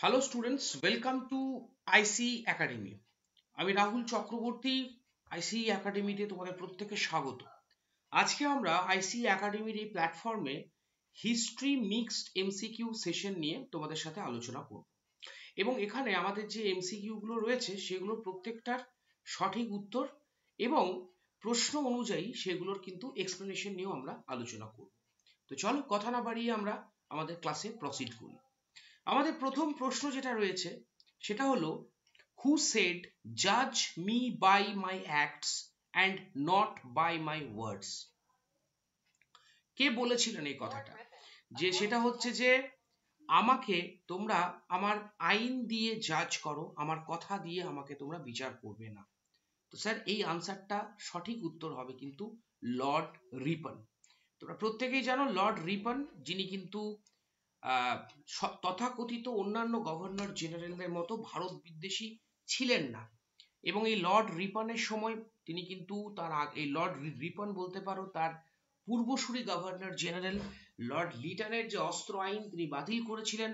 Hello students, welcome to IC academy. আমি রাহুল চক্রবর্তী। আইসি একাডেমিতে তোমাদের প্রত্যেককে স্বাগত। আজকে আমরা আইসি একাডেমির এই প্ল্যাটফর্মে হিস্ট্রি মিক্সড এমসিকিউ সেশন নিয়ে তোমাদের সাথে আলোচনা করব এবং এখানে আমাদের যে এমসিকিউ গুলো রয়েছে সেগুলোর প্রত্যেকটার সঠিক উত্তর এবং প্রশ্ন অনুযায়ী সেগুলোর কিন্তু এক্সপ্লেনেশন নিয়েও আমরা আলোচনা করব। তো চলো কথা না বাড়িয়ে আমরা আমাদের ক্লাসে প্রসিড করি। আমাদের প্রথম প্রশ্ন যেটা রয়েছে সেটা হলো, হু সেড জাজ me by my acts and not by my words? কে বলেছিলেন এই কথাটা? যে সেটা হচ্ছে যে আমাকে তোমরা আমার আইন দিয়ে জাজ করো, আমার কথা দিয়ে আমাকে তোমরা বিচার করবে না। তো স্যার এই আনসারটা সঠিক উত্তর হবে কিন্তু লর্ড রিপন। তোমরা প্রত্যেকেই জানো লর্ড রিপন যিনি কিন্তু তথাকথিত অন্যান্য গভর্নর জেনারেলদের মতো ভারত বিদ্বেষী ছিলেন না এবং এই লর্ড রিপনের সময় তিনি কিন্তু এই লর্ড রিপন বলতে পারো তার পূর্বসূরি গভর্নর জেনারেল লর্ড লিটনের যে অস্ত্র আইন তিনি বাতিল করেছিলেন,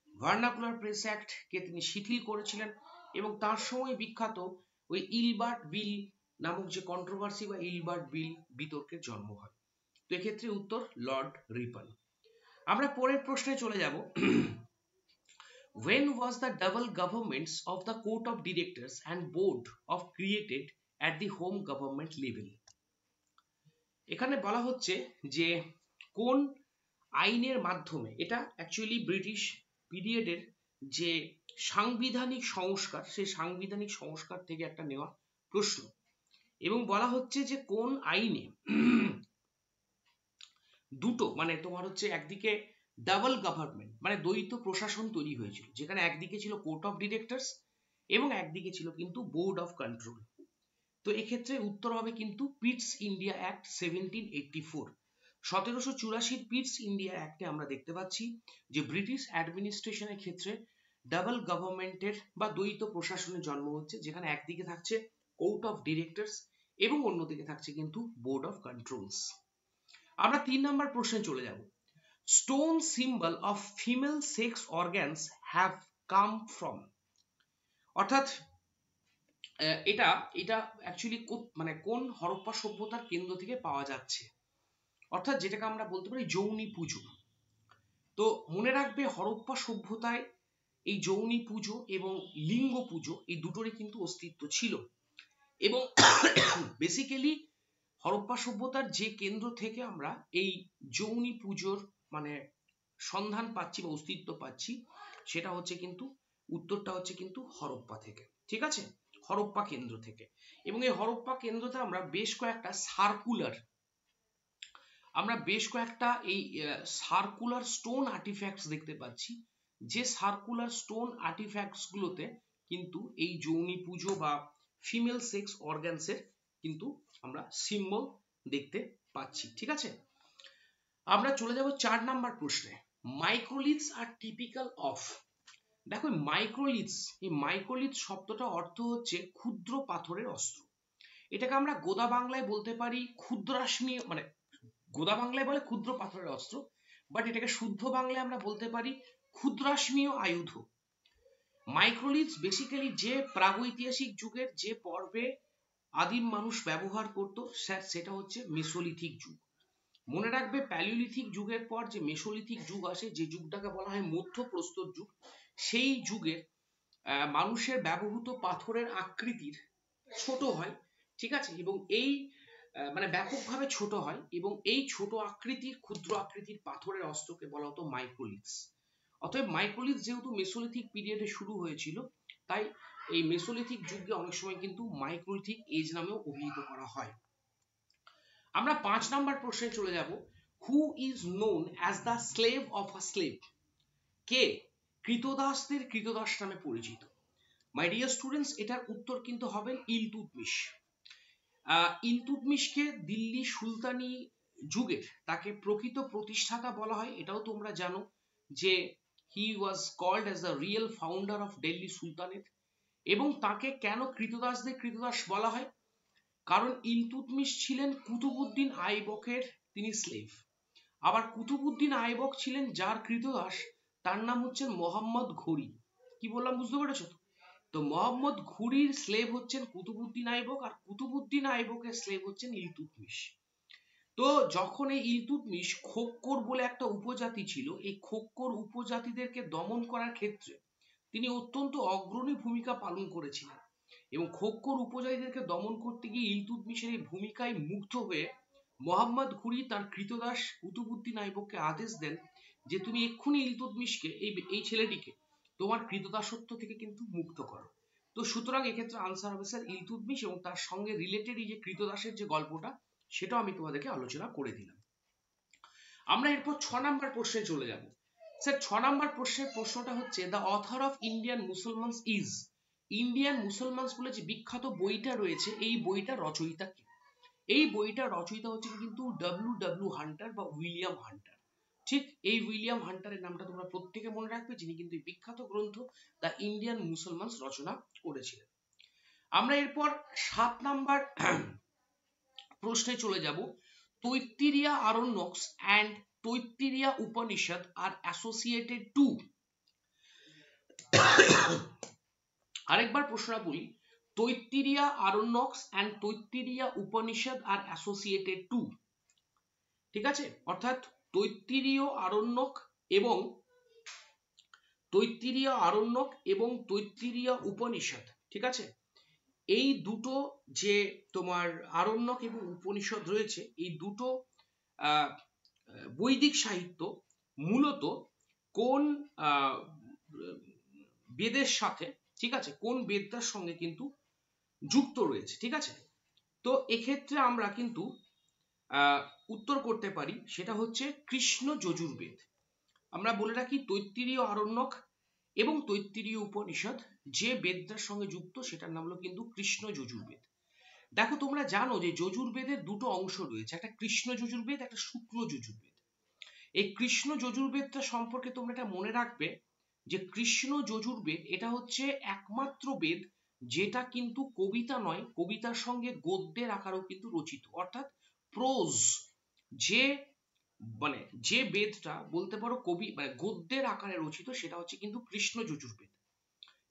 ভার্নাকুলার প্রেস অ্যাক্ট কে তিনি শিথিল করেছিলেন এবং তার সময় বিখ্যাত ওই ইলবার্ট বিল নামক যে কন্ট্রোভার্সি বা ইলবার্ট বিল বিতর্কের জন্ম হয়। তো এক্ষেত্রে উত্তর লর্ড রিপন। আমরা পরের প্রশ্নে চলে যাব। When was the double governments of the Court of Directors and Board of created at the home government level? এখানে বলা হচ্ছে যে কোন আইনের মাধ্যমে, এটা অ্যাকচুয়ালি ব্রিটিশ পিরিয়ডের যে সাংবিধানিক সংস্কার, সেই সাংবিধানিক সংস্কার থেকে একটা নেওয়া প্রশ্ন এবং বলা হচ্ছে যে কোন আইনে দুটো মানে তোমার হচ্ছে একদিকে ডাবল গভর্নমেন্ট মানে দ্বৈত প্রশাসন তৈরি হয়েছিল, যেখানে একদিকে ছিল কোর্ট অফ ডিরেক্টরস এবং একদিকে ছিল কিন্তু বোর্ড অফ কন্ট্রোল। তো এক্ষেত্রে উত্তর হবে কিন্তু Pitt's India act 1784। 1784 Pitt's India অ্যাক্টে আমরা দেখতে পাচ্ছি যে ব্রিটিশ অ্যাডমিনিস্ট্রেশনের ক্ষেত্রে ডাবল গভর্নমেন্টের বা দ্বৈত প্রশাসনের জন্ম হচ্ছে, যেখানে একদিকে থাকছে কোর্ট অফ ডিরেক্টরস এবং অন্যদিকে থাকছে কিন্তু বোর্ড অফ কন্ট্রোলস। আমরা 3 নম্বর প্রশ্নে চলে যাব। Stone symbol of female sex organs have come from, অর্থাৎ এটা এটা অ্যাকচুয়ালি মানে কোন হরপ্পা সভ্যতার কেন্দ্র থেকে পাওয়া যাচ্ছে, অর্থাৎ যেটাকে আমরা বলতে পারি যৌনি পুজো। তো মনে রাখবে হরপ্পা সভ্যতায় এই যৌনি পুজো এবং লিঙ্গ পুজো এই দুটোরই কিন্তু অস্তিত্ব ছিল এবং বেসিক্যালি হরপ্পা সভ্যতার যে কেন্দ্র থেকে আমরা এই যৌনি পুজোর মানে সন্ধান পাচ্ছি বা অস্তিত্ব পাচ্ছি সেটা হচ্ছে কিন্তু উত্তরটা হচ্ছে কিন্তু হরপ্পা থেকে। ঠিক আছে, হরপ্পা কেন্দ্র থেকে। এবং এই হরপ্পা কেন্দ্রতে আমরা বেশ কয়েকটা সার্কুলার স্টোন আর্টিফ্যাক্টস দেখতে পাচ্ছি, যে সার্কুলার স্টোন আর্টিফ্যাক্টস গুলোতে কিন্তু এই যৌনি পুজো বা ফিমেল সেক্স অর্গানসের কিন্তু আমরা সিম্বল দেখতে পাচ্ছি। ঠিক আছে, আমরা চলে যাব 4 নম্বর প্রশ্নে। মাইক্রোলিথস আর টিপিক্যাল অফ, দেখো মাইক্রোলিথস, এই মাইক্রোলিথ শব্দটা অর্থ হচ্ছে ক্ষুদ্র পাথরের অস্ত্র। এটাকে আমরা গোদা বাংলায় বলতে পারি ক্ষুদ্রাশ্মীয়, মানে গোদা বাংলায় বলে ক্ষুদ্র পাথরের অস্ত্র, বাট এটাকে শুদ্ধ বাংলায় আমরা বলতে পারি ক্ষুদ্রাশ্মীয় আয়ুধ। মাইক্রোলিথস বেসিক্যালি যে প্রাগৈতিহাসিক যুগের যে পর্বে আদিম মানুষ ব্যবহার করত স্যার সেটা হচ্ছে মেসোলিথিক যুগ। মনে রাখবে প্যালিওলিথিক যুগের পর যে মেসোলিথিক যুগ আসে, যে যুগটাকে বলা হয় মধ্যপ্রস্তর যুগ, সেই যুগের মানুষের ব্যবহৃত পাথরের আকৃতির ছোট হয়। ঠিক আছে, এবং এই মানে ব্যাপকভাবে ছোট হয় এবং এই ছোট আকৃতির ক্ষুদ্র আকৃতির পাথরের অস্ত্রকে বলা হতো মাইক্রোলিথস। অতএব মাইক্রোলিথ যেহেতু মেসোলিথিক পিরিয়ডে শুরু হয়েছিল, তাই এই মেসোলিথিক যুগকে অনেক সময় কিন্তু মাইক্রোলিথিক এজ নামেও অভিহিত করা হয়। আমরা 5 নম্বর প্রশ্নে চলে যাব। Who is known as the slave of a slave? কে কৃতদাসদের কৃতদাস নামে পরিচিত? মাই ডিয়ার স্টুডেন্টস, এটার উত্তর কিন্তু হবে ইলতুৎমিশ। ইলতুৎমিশকে দিল্লি সুলতানি যুগের তাকে প্রকৃত প্রতিষ্ঠাতা বলা হয়। এটাও তোমরা জানো যে he was called as the real founder of Delhi sultanate. এবং তাকে কেন কৃতদাসদের কৃতদাস বলা হয়? কারণ ইলতুৎমিশ ছিলেন কুতুবউদ্দিন আইবকের তিনি স্লেভ। আবার কুতুবউদ্দিন আইবক ছিলেন যার কৃতদাস, তার নাম হচ্ছে মোহাম্মদ ঘুরি। কি বললাম বুঝতে পেরেছো তো? তো মোহাম্মদ ঘুরির স্লেভ হচ্ছেন কুতুবউদ্দিন আইবক, আর কুতুবউদ্দিন আইবকের স্লেভ হচ্ছেন ইলতুৎমিশ। তো যখন এই ইলতুৎমিশ খোক্কর বলে একটা উপজাতি ছিল, এই খোক্কর উপজাতিদেরকে দমন করার ক্ষেত্রে তিনি অত্যন্ত অগ্রণী ভূমিকা পালন করেছিলেন, এবং খোক্কর উপজাতিদেরকে দমন করতে গিয়ে ইলতুৎমিশের এই ভূমিকায় মুগ্ধ হয়ে মোহাম্মদ ঘুরি তার কৃতদাস কুতুবউদ্দিন আইবককে আদেশ দেন যে তুমি এক্ষুনি ইলতুৎমিশকে এই ছেলেটিকে তোমার কৃতদাসত্ব থেকে কিন্তু মুক্ত করো। তো সুতরাং এক্ষেত্রে আনসার হবে স্যার ইলতুৎমিশ, এবং তার সঙ্গে রিলেটেড এই যে কৃতদাসের যে গল্পটা সেটাও আমি তোমাদেরকে আলোচনা করে দিলাম। আমরা এরপর 6 নম্বর প্রশ্নে চলে যাব। স্যার 6 নম্বর প্রশ্নটা হচ্ছে the author of Indian মুসলমানস is, Indian মুসলমানস বলে যে বিখ্যাত বইটা রয়েছে এই বইটা রচয়িতা কে? এই বইটা রচয়িতা হচ্ছে কিন্তু ডব্লিউ হান্টার বা উইলিয়াম হান্টার। ঠিক এই উইলিয়াম হান্টারের নামটা তোমরা প্রত্যেকে মনে রাখবে, যিনি কিন্তু এই বিখ্যাত গ্রন্থ দ্য ইন্ডিয়ান মুসলমানস রচনা করেছিলেন। আমরা এরপর 7 নাম্বার প্রশ্নে চলে যাব। Taittiriya Aranyakas and Taittiriya Upanishad are associated to, আরেকবার প্রশ্নটা বলি, Taittiriya Aranyakas and Taittiriya Upanishad are associated to, ঠিক আছে, অর্থাৎ তৈত্তিরীয় আরণ্যক এবং তৈত্তিরীয় উপনিষদ, ঠিক আছে, এই দুটো যে তোমার আরণ্যক এবং উপনিষদ রয়েছে, এই দুটো বৈদিক সাহিত্য মূলত কোন বেদের সাথে, ঠিক আছে, কোন বেদটার সঙ্গে কিন্তু যুক্ত রয়েছে, ঠিক আছে। তো এক্ষেত্রে আমরা কিন্তু উত্তর করতে পারি, সেটা হচ্ছে কৃষ্ণ যজুর্বেদ। আমরা বলে রাখি তৈত্তিরীয় আরণ্যক এবং তৈত্তিরীয় উপনিষদ যে বেদটার সঙ্গে যুক্ত সেটার নাম হলো কিন্তু কৃষ্ণ যজুর্বেদ। দেখো তোমরা জানো যে যজুর্বেদের দুটো অংশ রয়েছে, একটা কৃষ্ণ যজুর্বেদ, একটা শুক্ল যজুর্বেদ। এই কৃষ্ণ যজুর্বেদটা সম্পর্কে তোমরা এটা মনে রাখবে যে কৃষ্ণ যজুর্বেদ এটা হচ্ছে একমাত্র বেদ যেটা কিন্তু কবিতা নয়, কবিতার সঙ্গে গদ্যের আকারেও কিন্তু রচিত, অর্থাৎ প্রোজ, যে বেদটা বলতে পারো কবি গদ্যের আকারে রচিত, সেটা হচ্ছে কিন্তু কৃষ্ণ যজুর্বেদ।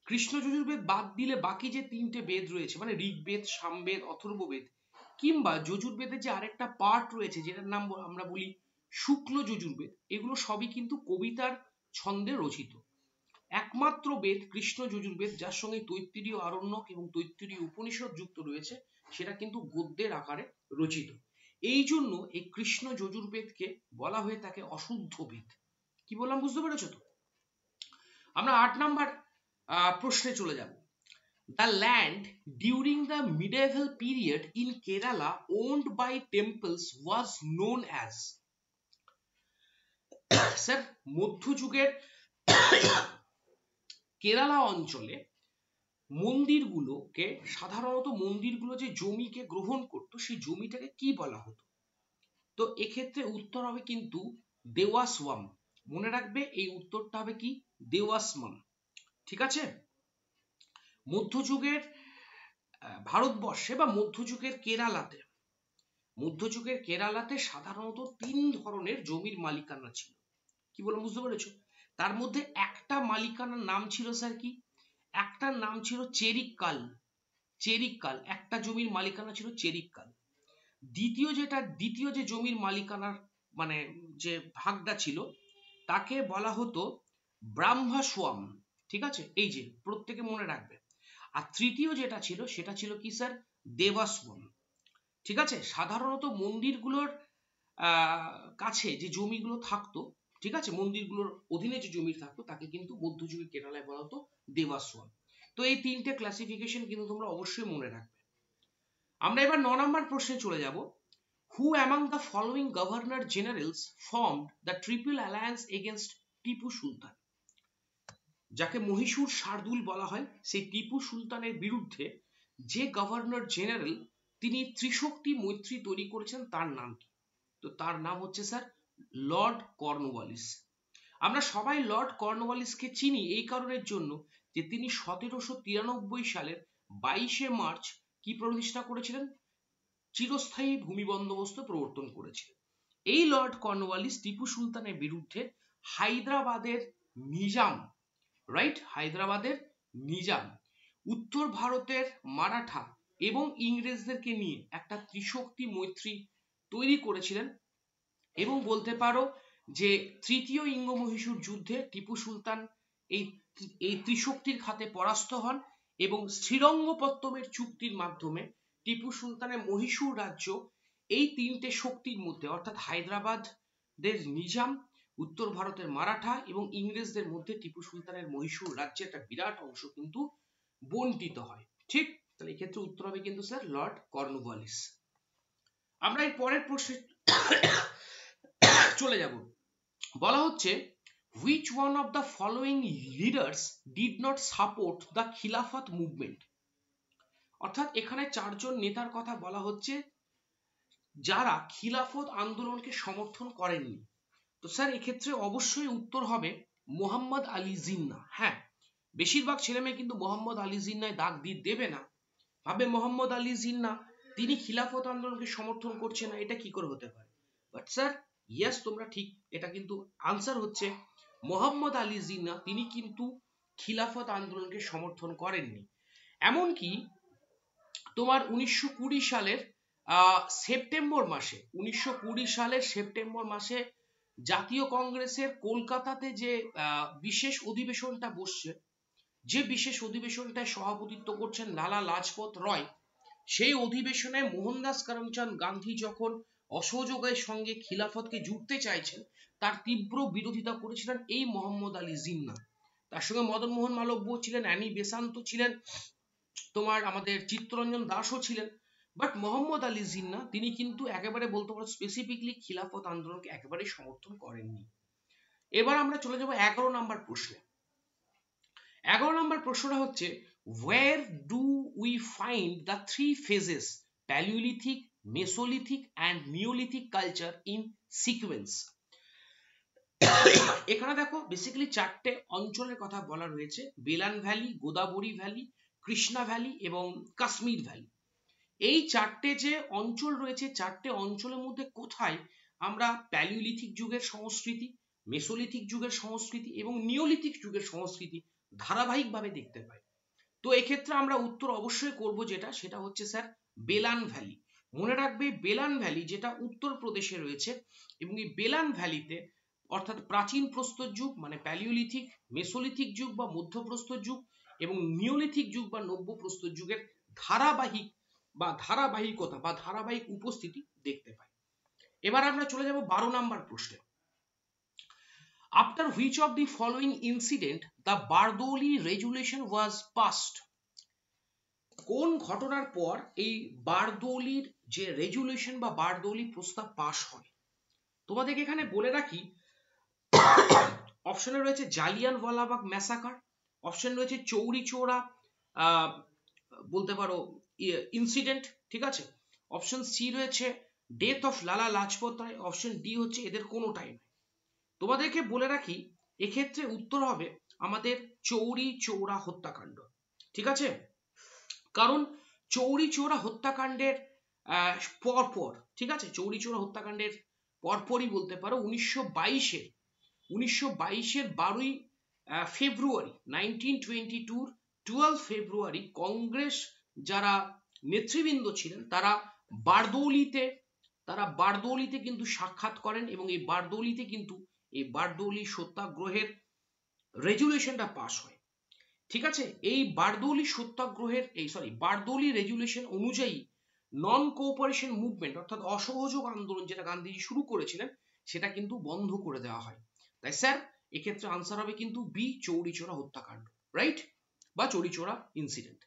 কৃষ্ণ যজুর্বেদ বাদ দিলে বাকি যে 3টে বেদ রয়েছে, মানে ঋগ্বেদ, সামবেদ, অথর্ববেদ, কিংবা যজুর্বেদের যে আরেকটা পার্ট রয়েছে যেটার নাম আমরা বলি শুক্ল যজুর্বেদ, এগুলো সবই কিন্তু কবিতার ছন্দে রচিত। একমাত্র বেদ কৃষ্ণ যজুর্বেদ যার সঙ্গে তৈত্তিরীয় আরণ্যক এবং তৈত্তিরীয় উপনিষদ যুক্ত রয়েছে, সেটা কিন্তু গদ্যের আকারে রচিত। এই জন্য এই কৃষ্ণ যজুর্বেদকে বলা হয়ে থাকে অশুদ্ধ বেদ। কি বললাম বুঝতে পেরেছো তো? আমরা 8 নাম্বার প্রশ্নে চলে যাব। The land during the medieval period in Kerala owned by temples was known as, sir মধ্যযুগের কেরালা অঞ্চলে মন্দিরগুলোকে, সাধারণত মন্দিরগুলো যে জমিকে গ্রহণ করতো সেই জমিটাকে কি বলা হতো? তো এক্ষেত্রে উত্তর হবে কিন্তু দেওয়াসওয়াম। মনে রাখবে এই উত্তরটা হবে কি দেওয়াসওয়াম, ঠিক আছে। মধ্যযুগের ভারতবর্ষে বা মধ্যযুগের কেরালাতে সাধারণত 3 ধরনের জমির মালিকানা ছিল। কি বললাম বুঝতে পেরেছো? তার মধ্যে একটা মালিকানার নাম ছিল স্যার কি, একটার নাম ছিল চেরিক্কাল। একটা জমির মালিকানা ছিল চেরিক্কাল। দ্বিতীয় যে জমির মালিকানার মানে যে ভাগটা ছিল তাকে বলা হতো ব্রাহ্মস্বাম, ঠিক আছে, এই যে প্রত্যেকে মনে রাখবে। আর তৃতীয় যেটা ছিল সেটা ছিল কি স্যার দেবাস্বম, ঠিক আছে। সাধারণত মন্দিরগুলোর কাছে যে জমিগুলো থাকতো, ঠিক আছে, মন্দিরগুলোর অধীনে যে জমি থাকতো তাকে কিন্তু মধ্যযুগের কেরালায় বলা হতো দেবাস্বম। তো এই 3টে ক্লাসিফিকেশন কিন্তু তোমরা অবশ্যই মনে রাখবে। আমরা এবার 9 নম্বর প্রশ্নে চলে যাব। Who among the following governor generals formed the Triple Alliance against Tipu Sultan? যাকে মহীশূর শার্দুল বলা হয়, সেই টিপু সুলতানের বিরুদ্ধে যে গভর্নর জেনারেল তিনি ত্রিশক্তি মৈত্রী তৈরি করেছেন তার নাম কি? তো তার নাম হচ্ছে স্যার লর্ড কর্নওয়ালিস। আমরা সবাই লর্ড কর্নওয়ালিসকে চিনি এই কারণের জন্য যে তিনি 1793 সালের 22শে মার্চ কি প্রতিষ্ঠা করেছিলেন? চিরস্থায়ী ভূমি বন্দোবস্ত প্রবর্তন করেছিলেন। এই লর্ড কর্নওয়ালিস টিপু সুলতানের বিরুদ্ধে হায়দ্রাবাদের নিজাম রাইট, হায়দ্রাবাদের নিজাম উত্তর ভারতের মারাঠা এবং ইংরেজদেরকে নিয়ে একটা ত্রিশক্তি মৈত্রী তৈরি করেছিলেন এবং বলতে পারো যে তৃতীয় ইঙ্গ-মহীশূর যুদ্ধে টিপু সুলতান এই এই ত্রিশক্তির হাতে পরাস্ত হন এবং শ্রীরঙ্গপত্তমের চুক্তির মাধ্যমে টিপু সুলতানের মহীশূর রাজ্য এই তিনটে শক্তির মধ্যে অর্থাৎ হায়দ্রাবাদের নিজাম, উত্তর ভারতের মারাঠা এবং ইংরেজদের মধ্যে টিপু সুলতানের মহীশূর রাজ্যের একটা বিরাট অংশ কিন্তু বন্টিত হয়। ঠিক, তাহলে এক্ষেত্রে উত্তর হবে কিন্তু স্যার লর্ড কর্নওয়ালিস। আমরা এর পরের প্রশ্নে চলে যাব। বলা হচ্ছে which one of the following leaders did not support the খিলাফত মুভমেন্ট। অর্থাৎ এখানে চারজন নেতার কথা বলা হচ্ছে যারা খিলাফত আন্দোলনকে সমর্থন করেননি। তো স্যার এক্ষেত্রে অবশ্যই উত্তর হবে মোহাম্মদ আলী জিন্না। হ্যাঁ, বেশিরভাগ ছেলেমেয়ে কিন্তু মোহাম্মদ আলী জিন্নায় দাগ দিয়ে দেবে না, ভাবে মোহাম্মদ আলী জিন্না তিনি খিলাফত আন্দোলনকে সমর্থন করছে না, এটা কি করে হতে পারে। বাট স্যার ইয়েস, তোমরা ঠিক, এটা কিন্তু আনসার হচ্ছে মোহাম্মদ আলী জিন্না তিনি কিন্তু খিলাফত আন্দোলনকে সমর্থন করেননি। এমনকি তোমার 1920 সালের সেপ্টেম্বর মাসে জাতীয় কংগ্রেসের কলকাতাতে যে বিশেষ অধিবেশনটা বসছে, যে বিশেষ অধিবেশনটায় সভাপতিত্ব করছেন লালা লাজপত রায়, সেই অধিবেশনে মোহনদাস করমচাঁদ গান্ধী যখন অসহযোগের সঙ্গে খিলাফতকে জুড়তে চাইছেন তার তীব্র বিরোধিতা করেছিলেন এই মোহাম্মদ আলী জিন্না। তার সঙ্গে মদন মোহন মালব্য ছিলেন, অ্যানি বেসান্ত ছিলেন, তোমার আমাদের চিত্তরঞ্জন দাসও ছিলেন। বাট মোহাম্মদ আলী জিন্না তিনি কিন্তু একেবারে বলতে পারো স্পেসিফিকলি খিলাফত আন্দোলনকে একেবারে সমর্থন করেননি। এবার আমরা চলে যাব 11 নম্বর প্রশ্নে। 11 নম্বর প্রশ্নটা হচ্ছে where do we find the three phases Paleolithic, Mesolithic and Neolithic culture in sequence? এখানে দেখো বেসিক্যালি চারটে অঞ্চলের কথা বলা রয়েছে, Belan valley, Godavari valley, Krishna valley এবং কাশ্মীর ভ্যালি। এই চারটে যে অঞ্চল রয়েছে, চারটে অঞ্চলের মধ্যে কোথায় আমরা প্যালিওলিথিক যুগের সংস্কৃতি, মেসোলিথিক যুগের সংস্কৃতি এবং নিওলিথিক যুগের সংস্কৃতি ধারাবাহিকভাবে দেখতে পাই। তো এক্ষেত্রে আমরা উত্তর অবশ্যই করব যেটা, সেটা হচ্ছে স্যার বেলান ভ্যালি। মনে রাখবে বেলান ভ্যালি যেটা উত্তরপ্রদেশে রয়েছে এবং এই বেলান ভ্যালিতে অর্থাৎ প্রাচীন প্রস্তর যুগ মানে প্যালিওলিথিক, মেসোলিথিক যুগ বা মধ্যপ্রস্তর যুগ এবং নিওলিথিক যুগ বা নব্যপ্রস্তর যুগের ধারাবাহিকতা বা ধারাবাহিক উপস্থিতি দেখতে পাই। এবার আমরা চলে যাব 12 নম্বর প্রশ্নে। After which of the following incident the Bardoli Resolution was passed? কোন ঘটনার পর এই বারদৌলির যে রেজুলেশন বা বারদৌলি প্রস্তাব পাস হয়? তোমাদেরকে এখানে বলে রাখি অপশনে রয়েছে জালিয়ানওয়ালাবাগ ম্যাসাকার, অপশন রয়েছে চৌরি চৌরা বলতে পারো ইনসিডেন্ট, ঠিক আছে, অপশন সি রয়েছে death of Lala Lajpat Rai, option D হচ্ছে এদের কোনোটাই নয়। তোমাদেরকে বলে রাখি এক্ষেত্রে উত্তর হবে আমাদের চৌরি চৌরা হত্যাকাণ্ড, ঠিক আছে, কারণ চৌরি চৌরা হত্যাকাণ্ডের পরপর, ঠিক আছে, চৌরি চৌরা হত্যাকাণ্ডের পরপরই বলতে পারো 1922-এর 12ই ফেব্রুয়ারি 1922 12 ফেব্রুয়ারি কংগ্রেস যারা নেতৃবৃন্দ ছিলেন তারা বারদৌলিতে কিন্তু সাক্ষাৎ করেন এবং এই বারদৌলিতে কিন্তু এই বারদৌলি সত্যাগ্রহের রেজুলেশনটা পাস হয়, ঠিক আছে। এই বারদৌলি সত্যাগ্রহের বারদৌলি রেজুলেশন অনুযায়ী নন কোঅপারেশন মুভমেন্ট অর্থাৎ অসহযোগ আন্দোলন যেটা গান্ধীজি শুরু করেছিলেন সেটা কিন্তু বন্ধ করে দেওয়া হয়। তাই স্যার এক্ষেত্রে আনসার হবে কিন্তু বি, চৌরি চৌরা হত্যাকাণ্ড, রাইট, বা চৌরি চৌরা ইনসিডেন্ট।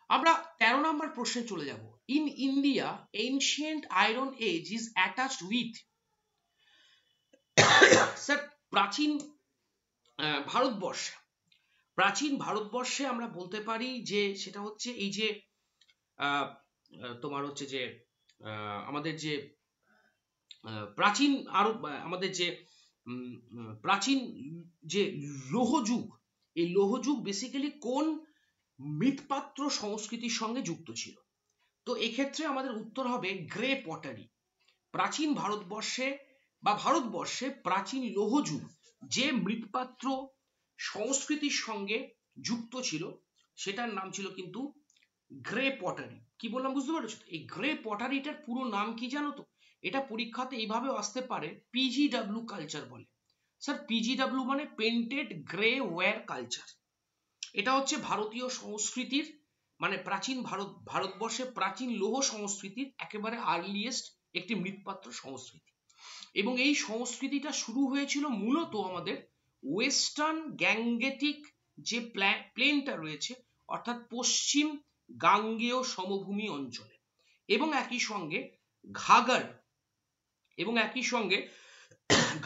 আমরা 13 নম্বর প্রশ্নে চলে যাব। In India ancient iron age is attached with. Sir প্রাচীন ভারতবর্ষে আমরা বলতে পারি যে সেটা হচ্ছে এই যে তোমার হচ্ছে যে আমাদের যে প্রাচীন যে লৌহযুগ, এই লৌহযুগ বেসিক্যালি কোন মৃৎপাত্র সংস্কৃতির সঙ্গে যুক্ত ছিল? তো এক্ষেত্রে আমাদের উত্তর হবে গ্রে পটারি। প্রাচীন ভারতবর্ষে প্রাচীন লৌহযুগ যে মৃৎপাত্র সংস্কৃতির সঙ্গে যুক্ত ছিল সেটার নাম ছিল কিন্তু গ্রে পটারি। কি বললাম বুঝতে পারছো? এই গ্রে পটারিটার পুরো নাম কি জানো তো? এটা পরীক্ষাতে এইভাবে আসতে পারে, পিজিডাব্লিউ কালচার বলে। স্যার পিজিডাব্লিউ মানে পেন্টেড গ্রে ওয়্যার কালচার। এটা হচ্ছে ভারতীয় সংস্কৃতির মানে প্রাচীন ভারতবর্ষে প্রাচীন লৌহ সংস্কৃতির একেবারে আর্লিয়েস্ট একটি মৃৎপাত্র সংস্কৃতি। এবং এই সংস্কৃতিটা শুরু হয়েছিল মূলত আমাদের ওয়েস্টার্ন গ্যাংগেটিক যে প্লেনটা রয়েছে, অর্থাৎ পশ্চিম গাঙ্গেয় সমভূমি অঞ্চলে, এবং একই সঙ্গে ঘাগর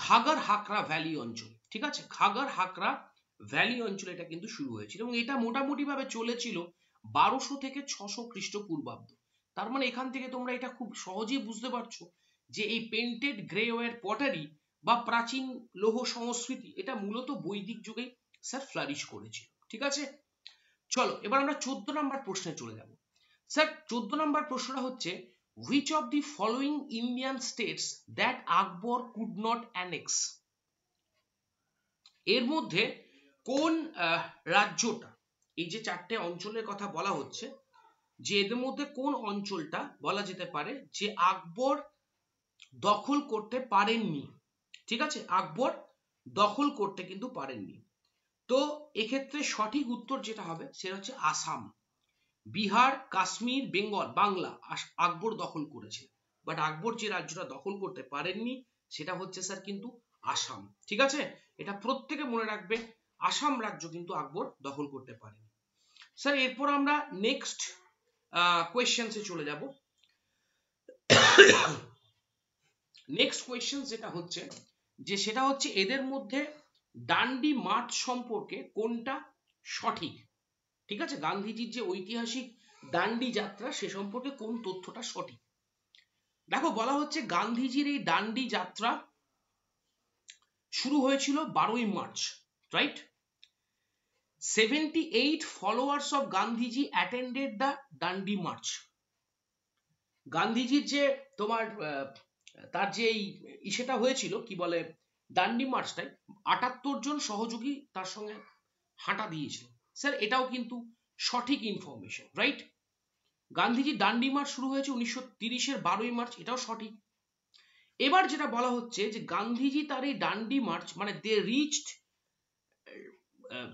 ঘাগর হাকরা ভ্যালি অঞ্চল। ঠিক আছে, ঘাগর হাকরা ভ্যালি অঞ্চলে এটা কিন্তু শুরু হয়েছিল এবং এটা মোটামুটি ভাবে চলেছিল 1200 থেকে 600 খ্রিস্টপূর্বাব্দ। তার মানে এখান থেকে তোমরা এটা খুব সহজেই বুঝতে পারছো যে এই পেন্টেড গ্রে ওয়্যার পটারি বা প্রাচীন লৌহ সংস্কৃতি এটা মূলত বৈদিক যুগেই স্যার ফ্লারিশ করেছিল। ঠিক আছে, চলো এবার আমরা 14 নম্বর প্রশ্নে চলে যাব। স্যার 14 নম্বর প্রশ্নটা হচ্ছে, which of the following Indian states that Akbar could not annex? এর মধ্যে কোন রাজ্যটা, এই যে চারটে অঞ্চলের কথা বলা হচ্ছে, যে এদের মধ্যে কোন অঞ্চলটা বলা যেতে পারে যে আকবর দখল করতে পারেননি? ঠিক আছে, আকবর দখল করতে কিন্তু পারেননি। তো এক্ষেত্রে সঠিক উত্তর যেটা হবে সেটা হচ্ছে আসাম। বিহার, কাশ্মীর, বেঙ্গল, বাংলা আকবর দখল করেছে, বাট আকবর যে রাজ্যটা দখল করতে পারেননি সেটা হচ্ছে স্যার কিন্তু আসাম। ঠিক আছে, এটা প্রত্যেকে মনে রাখবে, আসাম রাজ্য কিন্তু আকবর দখল করতে পারেনি। স্যার এরপর আমরা নেক্সট কোয়েশ্চেন্সে চলে যাব। নেক্সট কোয়েশ্চেন যেটা হচ্ছে যে সেটা হচ্ছে এদের মধ্যে ডান্ডি মার্চ সম্পর্কে কোনটা সঠিক? ঠিক আছে, গান্ধীজির যে ঐতিহাসিক ডান্ডি যাত্রা সে সম্পর্কে কোন তথ্যটা সঠিক? দেখো বলা হচ্ছে গান্ধীজির এই ডান্ডি যাত্রা শুরু হয়েছিল 12ই March, right? 78 followers of Gandhiji attended the Dandi March. গান্ধীজির যে তোমার তার যে ইসেটা হয়েছিল কি বলে ডান্ডি মার্চটাই 78 জন সহযোগী তার সঙ্গে হাঁটা দিয়েছিল। স্যার এটাও কিন্তু সঠিক ইনফরমেশন, রাইট? গান্ধীজি ডান্ডি মার্চ শুরু হয়েছে 1930-এর 12ই মার্চ, এটাও সঠিক। এবার যেটা বলা হচ্ছে যে গান্ধীজি তার এই ডান্ডি মার্চ মানে দে রিচড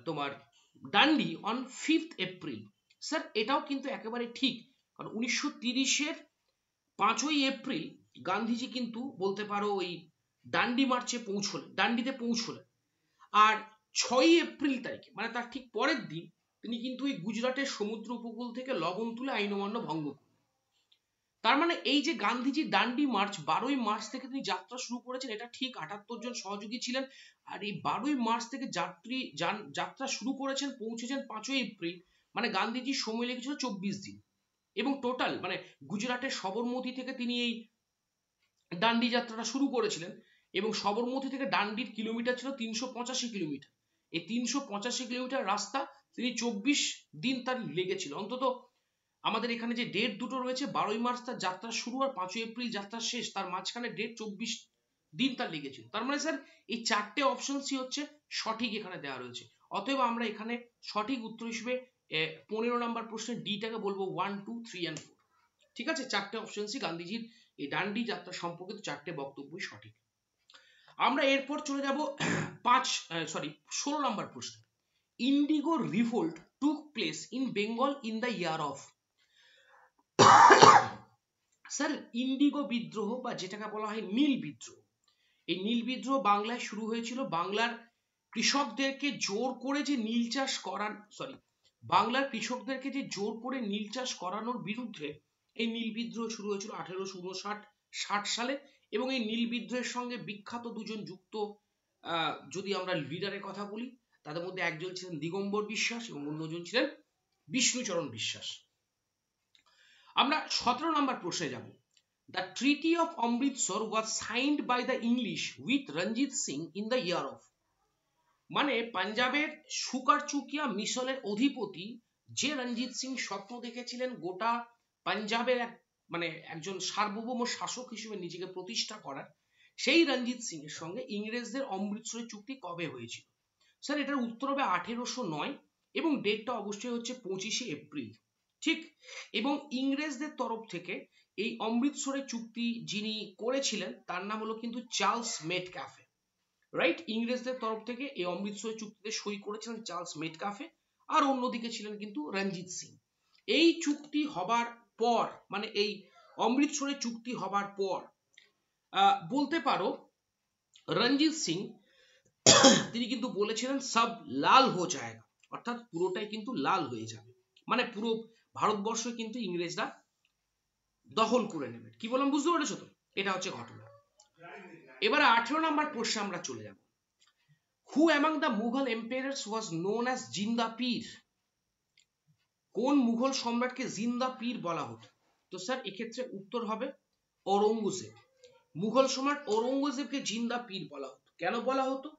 তোমার ডান্ডি অন 5th এপ্রিল। স্যার এটাও কিন্তু একেবারে ঠিক, কারণ 1930-এর 5ই এপ্রিল গান্ধীজি কিন্তু বলতে পারো ওই ডান্ডি মার্চে পৌঁছলেন, ডান্ডিতে পৌঁছলেন। আর 6ই এপ্রিল তারিখে মানে তার ঠিক পরের দিন তিনি কিন্তু ওই গুজরাটের সমুদ্র উপকূল থেকে লবণ তুলে আইন অমান্য ভঙ্গ করেন। তার মানে এই যে গান্ধীজি ডান্ডি মার্চ 12ই মার্চ থেকে তিনি যাত্রা শুরু করেছেন, এটা ঠিক 78 জন সহযোগী ছিলেন। আর এই 12ই মার্চ থেকে যাত্রা শুরু করেছেন, পৌঁছেছেন 5ই এপ্রিল, মানে গান্ধীজির সময় লেগেছিল 24 দিন। এবং টোটাল মানে গুজরাটের সবরমতী থেকে তিনি এই ডান্ডি যাত্রাটা শুরু করেছিলেন এবং সবরমতী থেকে ডান্ডির কিলোমিটার ছিল 385 কিলোমিটার। এই 385 কিলোমিটার রাস্তা তিনি 24 দিন তার লেগেছিল। অন্তত আমাদের এখানে যে ডেট দুটো রয়েছে, 12ই মার্চ তার যাত্রা শুরু আর 5ই এপ্রিল যাত্রা শেষ, তার মাঝখানে ডেট 24 দিন তার লেগেছিল। তার মানে স্যার এই চারটে অপশনসই হচ্ছে সঠিক এখানে দেওয়া রয়েছে। অতএব আমরা এখানে সঠিক উত্তর হিসেবে 15 নম্বর প্রশ্নের ডিটাকে বলবো 1, 2, 3 and 4। ঠিক আছে, চারটে অপশনসই গান্ধীজির এই ডান্ডি যাত্রা সম্পর্কিত চারটে বক্তব্যই সঠিক। আমরা এরপর চলে যাব 16 নম্বর প্রশ্ন। Indigo revolt took place in Bengal in the year of. Sir Indigo বিদ্রোহ বা যেটাকে বলা হয় নীল বিদ্রোহ, এই নীল বিদ্রোহ বাংলায় শুরু হয়েছিল বাংলার কৃষকদেরকে জোর করে যে নীল চাষ বাংলার কৃষকদেরকে যে জোর করে নীল চাষ করানোর বিরুদ্ধে এই নীল বিদ্রোহ শুরু হয়েছিল 1859-60 সালে। এবং এই নীল বিদ্রোহের সঙ্গে বিখ্যাত দুজন যুক্ত যদি আমরা লিডারের কথা বলি, তাদের মধ্যে একজন ছিলেন দিগম্বর বিশ্বাস এবং অন্যজন ছিলেন বিষ্ণুচরণ বিশ্বাস। আমরা 17 নম্বর প্রশ্নে যাব। The Treaty of Amritsar was signed by the English with Ranjit Singh in the year of। মানে পাঞ্জাবের সুকারচুকিয়া মিশলের অধিপতি যে রঞ্জিত সিং স্বপ্ন দেখেছিলেন গোটা পাঞ্জাবের মানে একজন সার্বভৌম শাসক হিসেবে নিজেকে প্রতিষ্ঠা করার, সেই রঞ্জিত সিং এর সঙ্গে ইংরেজদের অমৃতসরের চুক্তি কবে হয়েছিল? স্যার এটার উত্তর হবে 1809 এবং ডেটটা অবশ্যই হচ্ছে 25শে এপ্রিল, ঠিক। এবং ইংরেজদের তরফ থেকে এই অমৃতসরের চুক্তি যিনি করেছিলেন তার নাম হলো কিন্তু চার্লস মেটক্যাফে, রাইট। ইংরেজদের তরফ থেকে এই অমৃতসরের চুক্তিতে সই করেছিলেন চার্লস মেটক্যাফে, আর অন্যদিকে ছিলেন কিন্তু রঞ্জিত সিং। এই চুক্তি হবার পর, মানে এই অমৃতসরের চুক্তি হবার পর বলতে পারো রঞ্জিত সিং তিনি কিন্তু বলেছিলেন সব লাল হো যায়গা, অর্থাৎ পুরোটাই কিন্তু লাল হয়ে যাবে, মানে পুরো ভারতবর্ষ কিন্তু ইংরেজরা দখল করে নেবে। কি বললাম বুঝতে পেরেছো তো? এটা হচ্ছে ঘটনা। এবারে 18 নম্বর প্রশ্নে আমরা চলে যাব। হু among the Mughal empires was known as জিন্দা পীর? কোন মুঘল সম্রাটকে জিন্দা পীর বলা হতো? তো স্যার এক্ষেত্রে উত্তর হবে ঔরঙ্গজেব। মুঘল সম্রাট ঔরঙ্গজেবকে জিন্দা পীর বলা হতো। কেন বলা হতো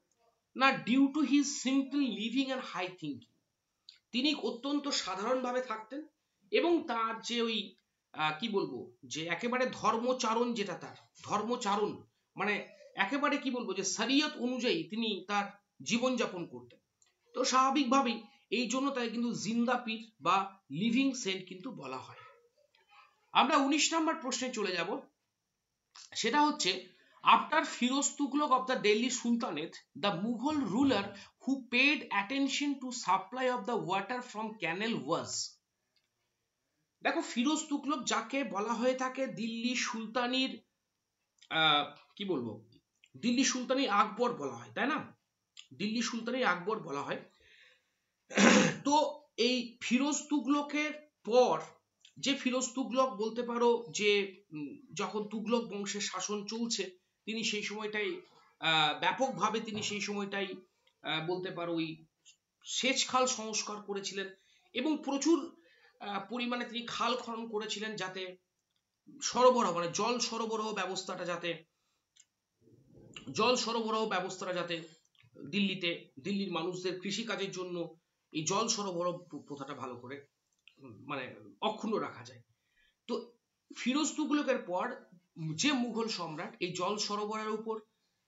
না? Due to his simple living and high thinking. তিনি অত্যন্ত সাধারণভাবে থাকতেন এবং তার যে ওই কি বলবো, যে একেবারে ধর্মচারণ, যেটা তার ধর্মচারণ, মানে একেবারে কি বলবো, যে শরীয়ত অনুযায়ী তিনি তার জীবনযাপন করতেন। তো স্বাভাবিকভাবেই এই জন্য তাকে কিন্তু জিন্দা পীর বা লিভিং সেন্ট কিন্তু বলা হয়। আমরা 19 নম্বর প্রশ্নে চলে যাব। সেটা হচ্ছে after Firoz Tughlaq of the Delhi sultanate, the Mughal ruler who paid attention to supply of the water from canal was. দেখো ফিরোজ তুগলক যাকে বলা হয়ে থাকে দিল্লি সুলতানির কি বলবো, দিল্লি সুলতানি আকবর বলা হয়, তাই না? দিল্লি সুলতানি আকবর বলা হয়। তো এই ফিরোজ তুগলকের পর, যে ফিরোজ তুগলক বলতে পারো যে যখন তুগলক বংশের শাসন চলছে, তিনি সেই সময়টাই ব্যাপকভাবে তিনি সেই সময়টাই বলতে পারো ওই সেচ খাল সংস্কার করেছিলেন এবং প্রচুর পরিমাণে তিনি খাল খনন করেছিলেন, যাতে সরবরাহ, মানে জল সরবরাহ ব্যবস্থাটা যাতে দিল্লির মানুষদের কৃষিকাজের জন্য এই জল সরবরাহ প্রথাটা ভালো করে মানে অক্ষুণ্ণ রাখা যায়। তো ফিরোজ তুগলকের পর যে মুঘল সম্রাট এই জল সরবরাহের উপর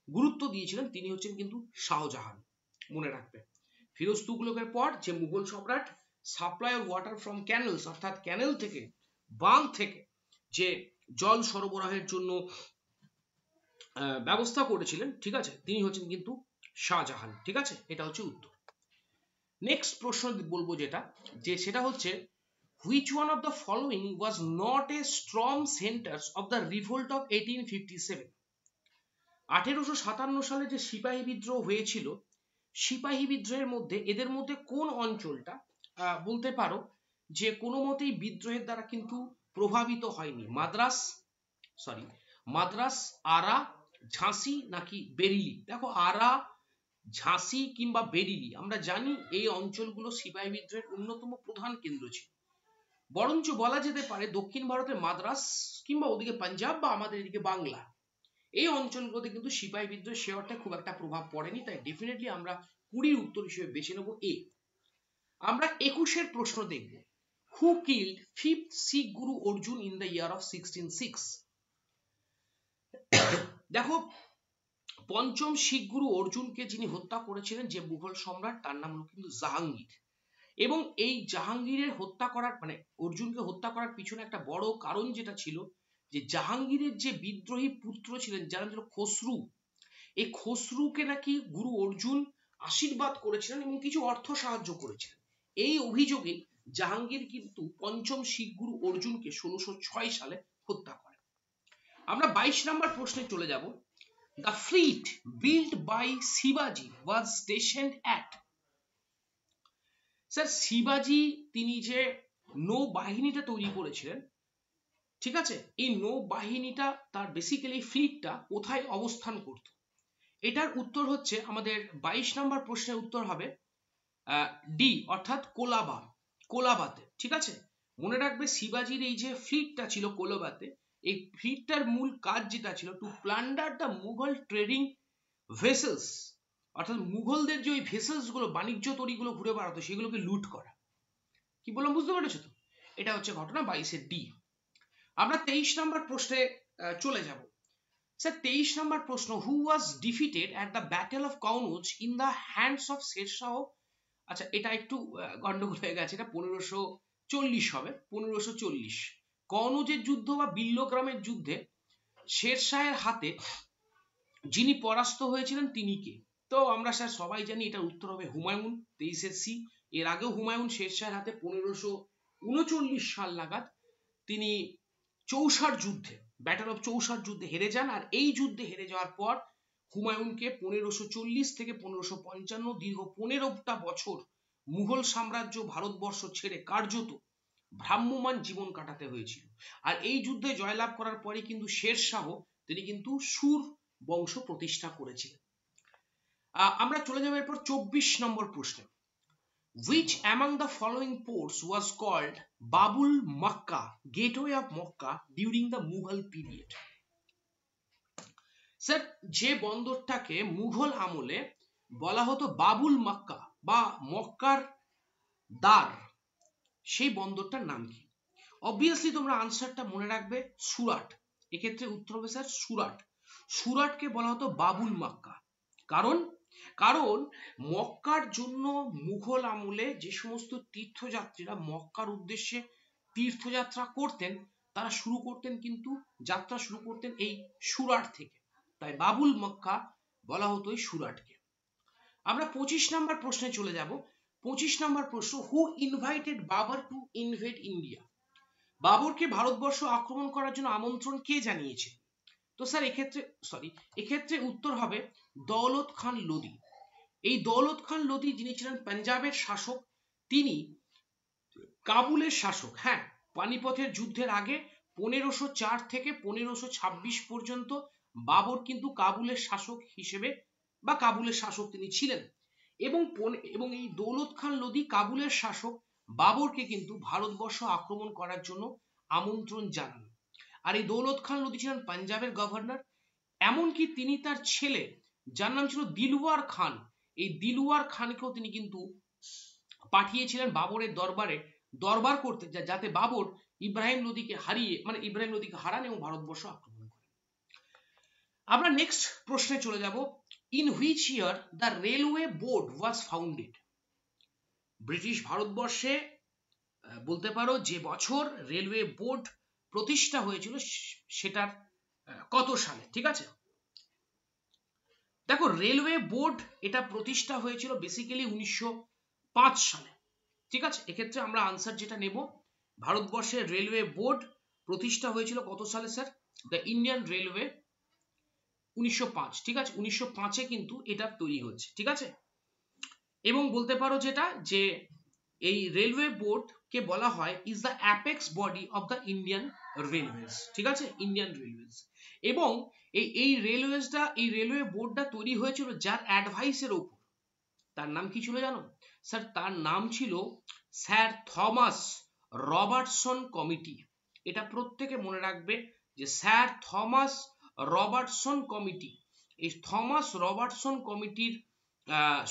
গুরুত্ব দিয়েছিলেন তিনি হচ্ছেন কিন্তু শাহজাহান। মনে রাখবে, ফিরোজ তুগলকের পর যে মুঘল সম্রাট supply of water from canals, অর্থাৎ ক্যানেল থেকে, বাঁধ থেকে যে জল সরবরাহের জন্য ব্যবস্থা করেছিলেন, ঠিক আছে, তিনি হচ্ছেন কিন্তু শাহজাহান। ঠিক আছে, এটা হচ্ছে উত্তর। নেক্সট প্রশ্ন বলবো যেটা, যে সেটা হচ্ছে which one of the following was not a strong centers of the revolt of 1857? 1857 সালে যে সিপাহী বিদ্রোহ হয়েছিল, সিপাহী বিদ্রোহের মধ্যে এদের মধ্যে কোন অঞ্চলটা বলতে পারো যে কোনো মতেই বিদ্রোহের দ্বারা কিন্তু প্রভাবিত হয়নি? মাদ্রাস, আরা, ঝাঁসি নাকি বেরিলি? দেখো আরা, ঝাঁসি কিংবা বেরিলি আমরা জানি এই অঞ্চলগুলো সিপাহী বিদ্রোহের অন্যতম প্রধান কেন্দ্র ছিল। বরঞ্চ বলা যেতে পারে দক্ষিণ ভারতের মাদ্রাস কিংবা ওদিকে পাঞ্জাব বা আমাদের এদিকে বাংলা, এই অঞ্চলগুলোতে কিন্তু সিপাহী বিদ্রোহের সে অর্থে খুব একটা প্রভাব পড়েনি। তাই ডেফিনেটলি আমরা 20 উত্তর হিসেবে বেছে নেব এ। আমরা 21 প্রশ্ন দেখব। হু killed 5th Sikh Guru Arjun in the year of 1606? দেখো পঞ্চম শিখ গুরু অর্জুনকে যিনি হত্যা করেছিলেন, যে মুঘল সম্রাট, তার নাম হলো কিন্তু জাহাঙ্গীর। এবং এই জাহাঙ্গীরের হত্যা করার, মানে অর্জুনকে হত্যা করার পিছনে একটা বড় কারণ যেটা ছিল, যে জাহাঙ্গীরের যে বিদ্রোহী পুত্র ছিলেন যার নাম ছিল খসরু, এই খসরুকে নাকি গুরু অর্জুন আশীর্বাদ করেছিলেন এবং কিছু অর্থ সাহায্য করেছিলেন। এই অভিযোগে জাহাঙ্গীর কিন্তু পঞ্চম শিখ গুরু অর্জুনকে 1606 সালে হত্যা করেন। আমরা 22 নম্বর প্রশ্নে চলে যাব। The fleet built by Shivaji was stationed at? Sir শিবাজি তিনি যে নৌবাহিনীটা তৈরি করেছিলেন, ঠিক আছে, এই নৌবাহিনীটা তার বেসিক্যালি ফ্লিটটা কোথায় অবস্থান করত? এটার উত্তর হচ্ছে আমাদের 22 নম্বর প্রশ্নের উত্তর হবে ডি, অর্থাৎ কোলাবাতে। ঠিক আছে, মনে রাখবে শিবাজির এই যে ফ্লিটটা ছিল কোলাবাতে, এই ফ্লিটটার মূল কাজ যেটা ছিল to plunder the Mughal trading vessels, অর্থাৎ মুঘলদের যে ওই ভেসেলস গুলো, বাণিজ্য তরীগুলো ঘুরে বেড়াতো, সেগুলোকে লুট করা। কি বললাম বুঝতে পেরেছো তো? এটা হচ্ছে ঘটনা 22 ডি। আমরা 23 নম্বর প্রশ্নে চলে যাব। স্যার 23 নম্বর প্রশ্ন, who was defeated at the battle of Kannauj in the hands of Sher Shah. আচ্ছা, এটা একটু গন্ডগোল হয়ে গেছে, এটা 1540 হবে, 1540। কনৌজের যুদ্ধ বা বিল্লগ্রামের যুদ্ধে শেরশাহের হাতে যিনি পরাস্ত হয়েছিলেন তিনি কে? তো আমরা স্যার সবাই জানি এটার উত্তর হবে হুমায়ুন, 23 সি। এর আগেও হুমায়ুন শেরশাহের হাতে 1539 সাল নাগাদ তিনি চৌসার যুদ্ধে, ব্যাটল অফ চৌসার যুদ্ধে হেরে যান। আর এই যুদ্ধে হেরে যাওয়ার পর হুমায়ুনকে 1540 থেকে 1555 দীর্ঘ 15টা বছর মুঘল সাম্রাজ্য ভারতবর্ষ ছেড়ে কার্যত ভ্রাম্যমান জীবন কাটাতে হয়েছিল। আর এই যুদ্ধে জয়লাভ করার পরে কিন্তু শেরশাহ তিনি কিন্তু সুর বংশ প্রতিষ্ঠা করেছিলেন। আমরা চলে যাব এরপর 24 নম্বর প্রশ্নে। Which among the following ports was called Babul Makkah, gateway of Makkah during the Mughal period? Sir, যে বন্দরটাকে মুঘল আমলে বলা হতো বাবুল মক্কা বা মক্কার দ্বার, সেই বন্দরটার নাম কি? অবভিয়াসলি তোমরা আনসারটা মনে রাখবে, সুরাট। এক্ষেত্রে উত্তর হবে স্যার সুরাট। সুরাটকে বলা হতো বাবুল মক্কা। কারণ কারণ মক্কার জন্য মুঘল আমলে যে সমস্ত তীর্থযাত্রীরা মক্কার উদ্দেশ্যে তীর্থযাত্রা করতেন, তারা শুরু করতেন কিন্তু যাত্রা শুরু করতেন এই সুরাট থেকে, তাই বাবুল মক্কা বলা হতো এই সুরাটকে। আমরা 25 নম্বর প্রশ্নে চলে যাব। 25 নম্বর প্রশ্ন, who invited Babur to invade India? বাবরকে ভারতবর্ষ আক্রমণ করার জন্য আমন্ত্রণ কে জানিয়েছে? তো স্যার এক্ষেত্রে উত্তর হবে দৌলত খান লোদি। এই দৌলত খান লোদি যিনি ছিলেন পাঞ্জাবের শাসক, তিনি কাবুলের শাসক। হ্যাঁ, পানিপথের যুদ্ধের আগে 1504 থেকে 1526 পর্যন্ত বাবর কিন্তু কাবুলের শাসক হিসেবে বা কাবুলের শাসক তিনি ছিলেন। এবং এই দৌলত খান লোদি কাবুলের শাসক বাবরকে কিন্তু ভারতবর্ষ আক্রমণ করার জন্য আমন্ত্রণ জানান। আর এই দৌলত খান লোদি ছিলেন পাঞ্জাবের গভর্নর। এমনকি তিনি তার ছেলে, যার নাম ছিল দিলওয়ার খান, এই দিলওয়ার খানকেও তিনি কিন্তু পাঠিয়েছিলেন বাবরের দরবার করতে, যাতে বাবর ইব্রাহিম লোদিকে হারান এবং ভারতবর্ষ আক্রমণ করেন। আমরা নেক্সট প্রশ্নে চলে যাব। In which year the railway board was founded? British ভারতবর্ষে বলতে পারো যে বছর রেলওয়ে বোর্ড প্রতিষ্ঠা হয়েছিল সেটার কত সালে? ঠিক আছে, দেখো রেলওয়ে বোর্ড এটা প্রতিষ্ঠা হয়েছিল বেসিক্যালি 1905 সালে। ঠিক আছে, এক্ষেত্রে আমরা আনসার যেটা নেব, ভারতবর্ষের রেলওয়ে বোর্ড প্রতিষ্ঠা হয়েছিল কত সালে স্যার? The Indian railway 1905। ঠিক আছে, 1905-এ কিন্তু এটা তৈরি হচ্ছে। ঠিক আছে, এবং বলতে পারো যেটা যে এই রেলওয়ে বোর্ড কে বলা হয় is the apex body of the Indian railways. ঠিক আছে, ইন্ডিয়ান রেলওয়েজ। এবং এই রেলওয়ে বোর্ডটা তৈরি হয়েছিল যার অ্যাডভাইসের উপর, তার নাম কি ছিল জানো স্যার? তার নাম ছিল স্যার থমাস রবার্টসন কমিটি। এটা প্রত্যেকে মনে রাখবে যে স্যার থমাস রবার্টসন কমিটি, এই থমাস রবার্টসন কমিটির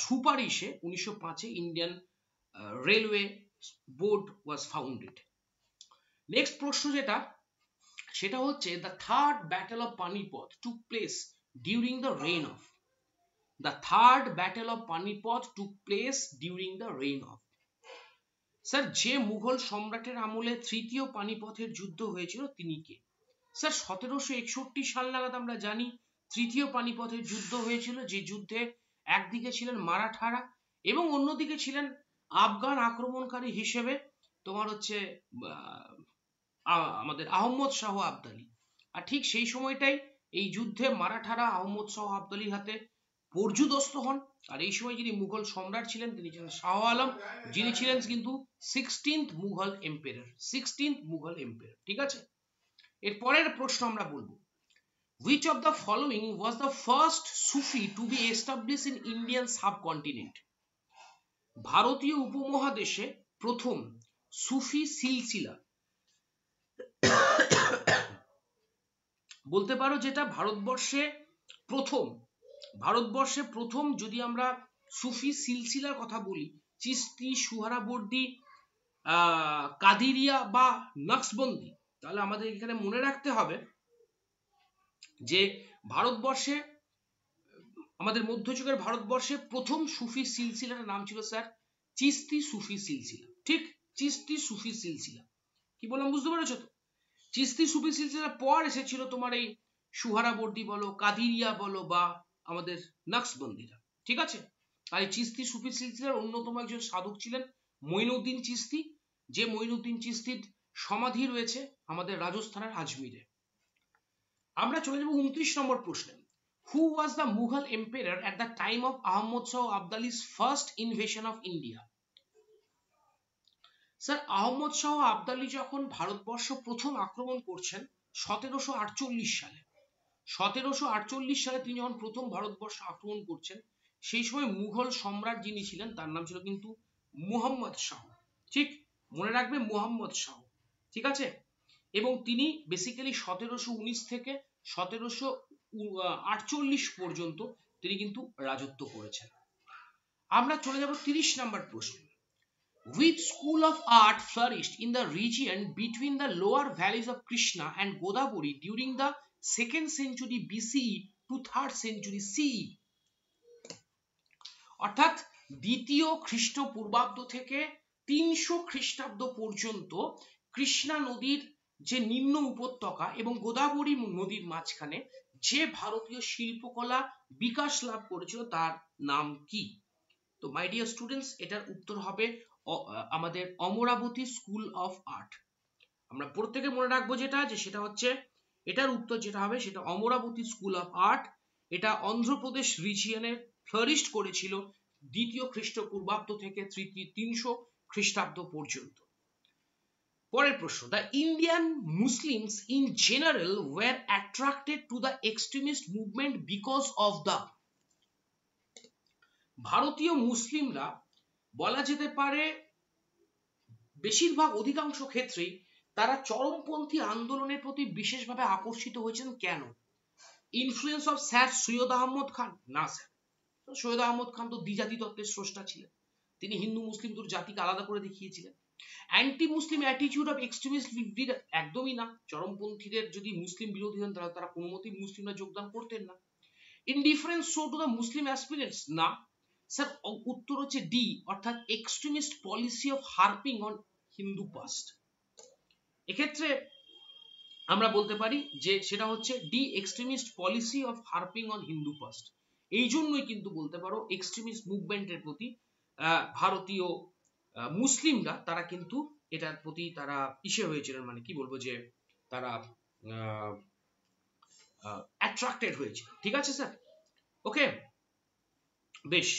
সুপারিশে 1905-এ Indian railway board was founded. Next প্রশ্ন সেটা হচ্ছে the third battle of Panipat took place during the reign of. The third battle of Panipat took place during the reign of, sir যে মুঘল সম্রাটের আমলে তৃতীয় পানিপথের যুদ্ধ হয়েছিল তিনি কে? স্যার 1761 সাল নাগাদ আমরা জানি তৃতীয় পানিপথের যুদ্ধ হয়েছিল, যে যুদ্ধে একদিকে ছিলেন মারাঠারা এবং অন্যদিকে ছিলেন আফগান আক্রমণকারী হিসেবে তোমার হচ্ছে আমাদের আহম্মদ শাহ আবদালি। আর ঠিক সেই সময়টাই এই যুদ্ধে মারাঠারা আহম্মদ শাহ আবদালির হাতে পর্যুদস্ত হন। আর এই সময় যিনি মুঘল সম্রাট ছিলেন তিনি ছিলেন শাহ আলম, যিনি ছিলেন কিন্তু 16th মুঘল এম্পায়ার। ঠিক আছে, এর পরের প্রশ্ন আমরা বলবো, which of the following was the first Sufi to be established in Indian subcontinent? ভারতীয় উপমহাদেশে প্রথম সুফি সিলসিলা বলতে পারো যেটা ভারতবর্ষে প্রথম যদি আমরা সুফি সিলসিলার কথা বলি, চিস্তি, সুহরাবর্দী, কাদিরিয়া বা নকশবন্দি, তাহলে আমাদের এখানে মনে রাখতে হবে যে ভারতবর্ষে, আমাদের মধ্যযুগের ভারতবর্ষে প্রথম সুফি সিলসিলার নাম ছিল স্যার চিস্তি সুফি সিলসিলা। ঠিক, চিস্তি সুফি সিলসিলা। কি বললাম বুঝতে পেরেছো তো? চিস্তি সুফি সিলসিলার পর এসেছিল তোমার এই সুহারাবর্দী বলো, কাদিরিয়া বলো, বা আমাদের নকশবন্দিরা। ঠিক আছে, আর এই চিস্তি সুফি সিলসিলার অন্যতম একজন সাধক ছিলেন মঈনুদ্দিন চিস্তি, যে মঈনুদ্দিন চিস্তির সমাধি রয়েছে আমাদের রাজস্থানের আজমিরে। আমরা চলে যাব 29 নম্বর প্রশ্নে। Who was the Mughal emperor at the time of Ahmad Shah Abdali's first invasion of India? Sir, Ahmad Shah Abdali যখন ভারতবর্ষ প্রথম আক্রমণ করছেন 1748 সালে, 1748 সালে তিনি যখন প্রথম ভারতবর্ষ আক্রমণ করছেন, সেই সময় মুঘল সম্রাট যিনি ছিলেন তার নাম ছিল কিন্তু মুহাম্মদ শাহ। ঠিক, মনে রাখবে মুহাম্মদ শাহ। ঠিক আছে, এবং তিনি বেসিক্যালি 1719 থেকে 1748 পর্যন্ত তিনি কিন্তু রাজত্ব করেছেন। আমরা চলে যাব 30 নম্বর প্রশ্নে। Which school of art flourished in the region between the lower valleys of Krishna and Godavari during the 2nd century BCE to 3rd century CE? অর্থাৎ দ্বিতীয় খ্রিস্টপূর্বাব্দ থেকে 300 খ্রিস্টাব্দ পর্যন্ত কৃষ্ণা নদীর যে নিম্ন উপত্যকা এবং গোদাবরী নদীর মাঝখানে যে ভারতীয় শিল্পকলা বিকাশ লাভ করেছিল তার নাম কি? তো মাই ডিয়ার স্টুডেন্টস, এটার উত্তর হবে আমাদের অমরাবতী স্কুল অফ আর্ট। আমরা প্রত্যেকে মনে রাখবো সেটা হচ্ছে এটার উত্তর যেটা হবে সেটা অমরাবতী স্কুল অফ আর্ট। এটা অন্ধ্রপ্রদেশ রিজিয়নে ফ্লারিশ করেছিল দ্বিতীয় খ্রিস্টপূর্বাব্দ থেকে 300 খ্রিস্টাব্দ পর্যন্ত। পরের প্রশ্ন, the Indian Muslims in general were attracted to the extremist movement because of the. ভারতীয় মুসলিমরা বলা যেতে পারে বেশিরভাগ অধিকাংশ ক্ষেত্রেই তারা চরমপন্থী আন্দোলনের প্রতি বিশেষভাবে আকর্ষিত হয়েছেন। কেন? Influence of sir Syed Ahmad Khan? না স্যার, সৈয়দ আহমদ খান তো দ্বিজাতি তত্ত্বের স্রষ্টা ছিলেন, তিনি হিন্দু মুসলিম দুটো জাতিকে আলাদা করে দেখিয়েছিলেন। Anti Muslim attitude of extremist leader? একদমই না। চরমপন্থীদের যদি মুসলিম বিরোধী হন তাহলে তারা কোনো মতেই মুসলিমরা যোগদান করতেন না। Indifference show to the Muslim aspirants? না স্যার, উত্তর হচ্ছে ডি, অর্থাৎ extremist policy of harping on Hindu past. এক্ষেত্রে আমরা বলতে পারি যে সেটা হচ্ছে D, extremist policy of harping on Hindu past. এই জন্যই কিন্তু বলতে পারো এক্সট্রিমিস্ট মুভমেন্টের প্রতি ভারতীয় মুসলিমরা তারা কিন্তু এটার প্রতি তারা ইসে হয়েছিলেন, মানে কি বলবো যে তারা অ্যাট্রাক্টেড হয়েছিল। ঠিক আছে স্যার, ওকে বেশ।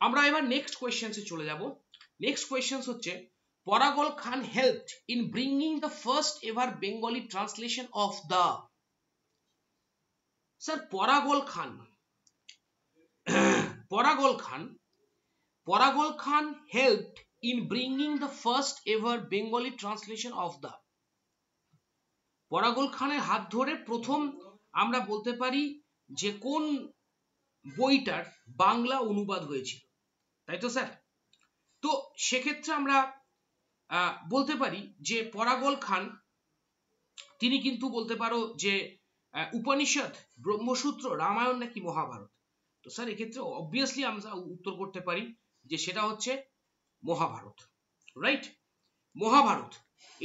আমরা এবার নেক্সট কোয়েশ্চেন্সে চলে যাব। নেক্সট কোয়েশ্চেন্স হচ্ছে Paragal Khan helped in bringing the first ever Bengali translation of the. Sir, Paragal Khan helped in bringing the first ever Bengali translation of the। Paragal খানের হাত ধরে প্রথম আমরা বলতে পারি যে কোন বইটার বাংলা অনুবাদ হয়েছিল, তাই তো স্যার? তো সেক্ষেত্রে আমরা বলতে পারি যে পরাগল খান তিনি কিন্তু বলতে পারো যে উপনিষদ, ব্রহ্মসূত্র, রামায়ণ নাকি মহাভারত? তো স্যার এক্ষেত্রে অবভিয়াসলি আমরা উত্তর করতে পারি যে সেটা হচ্ছে মহাভারত, রাইট? মহাভারত,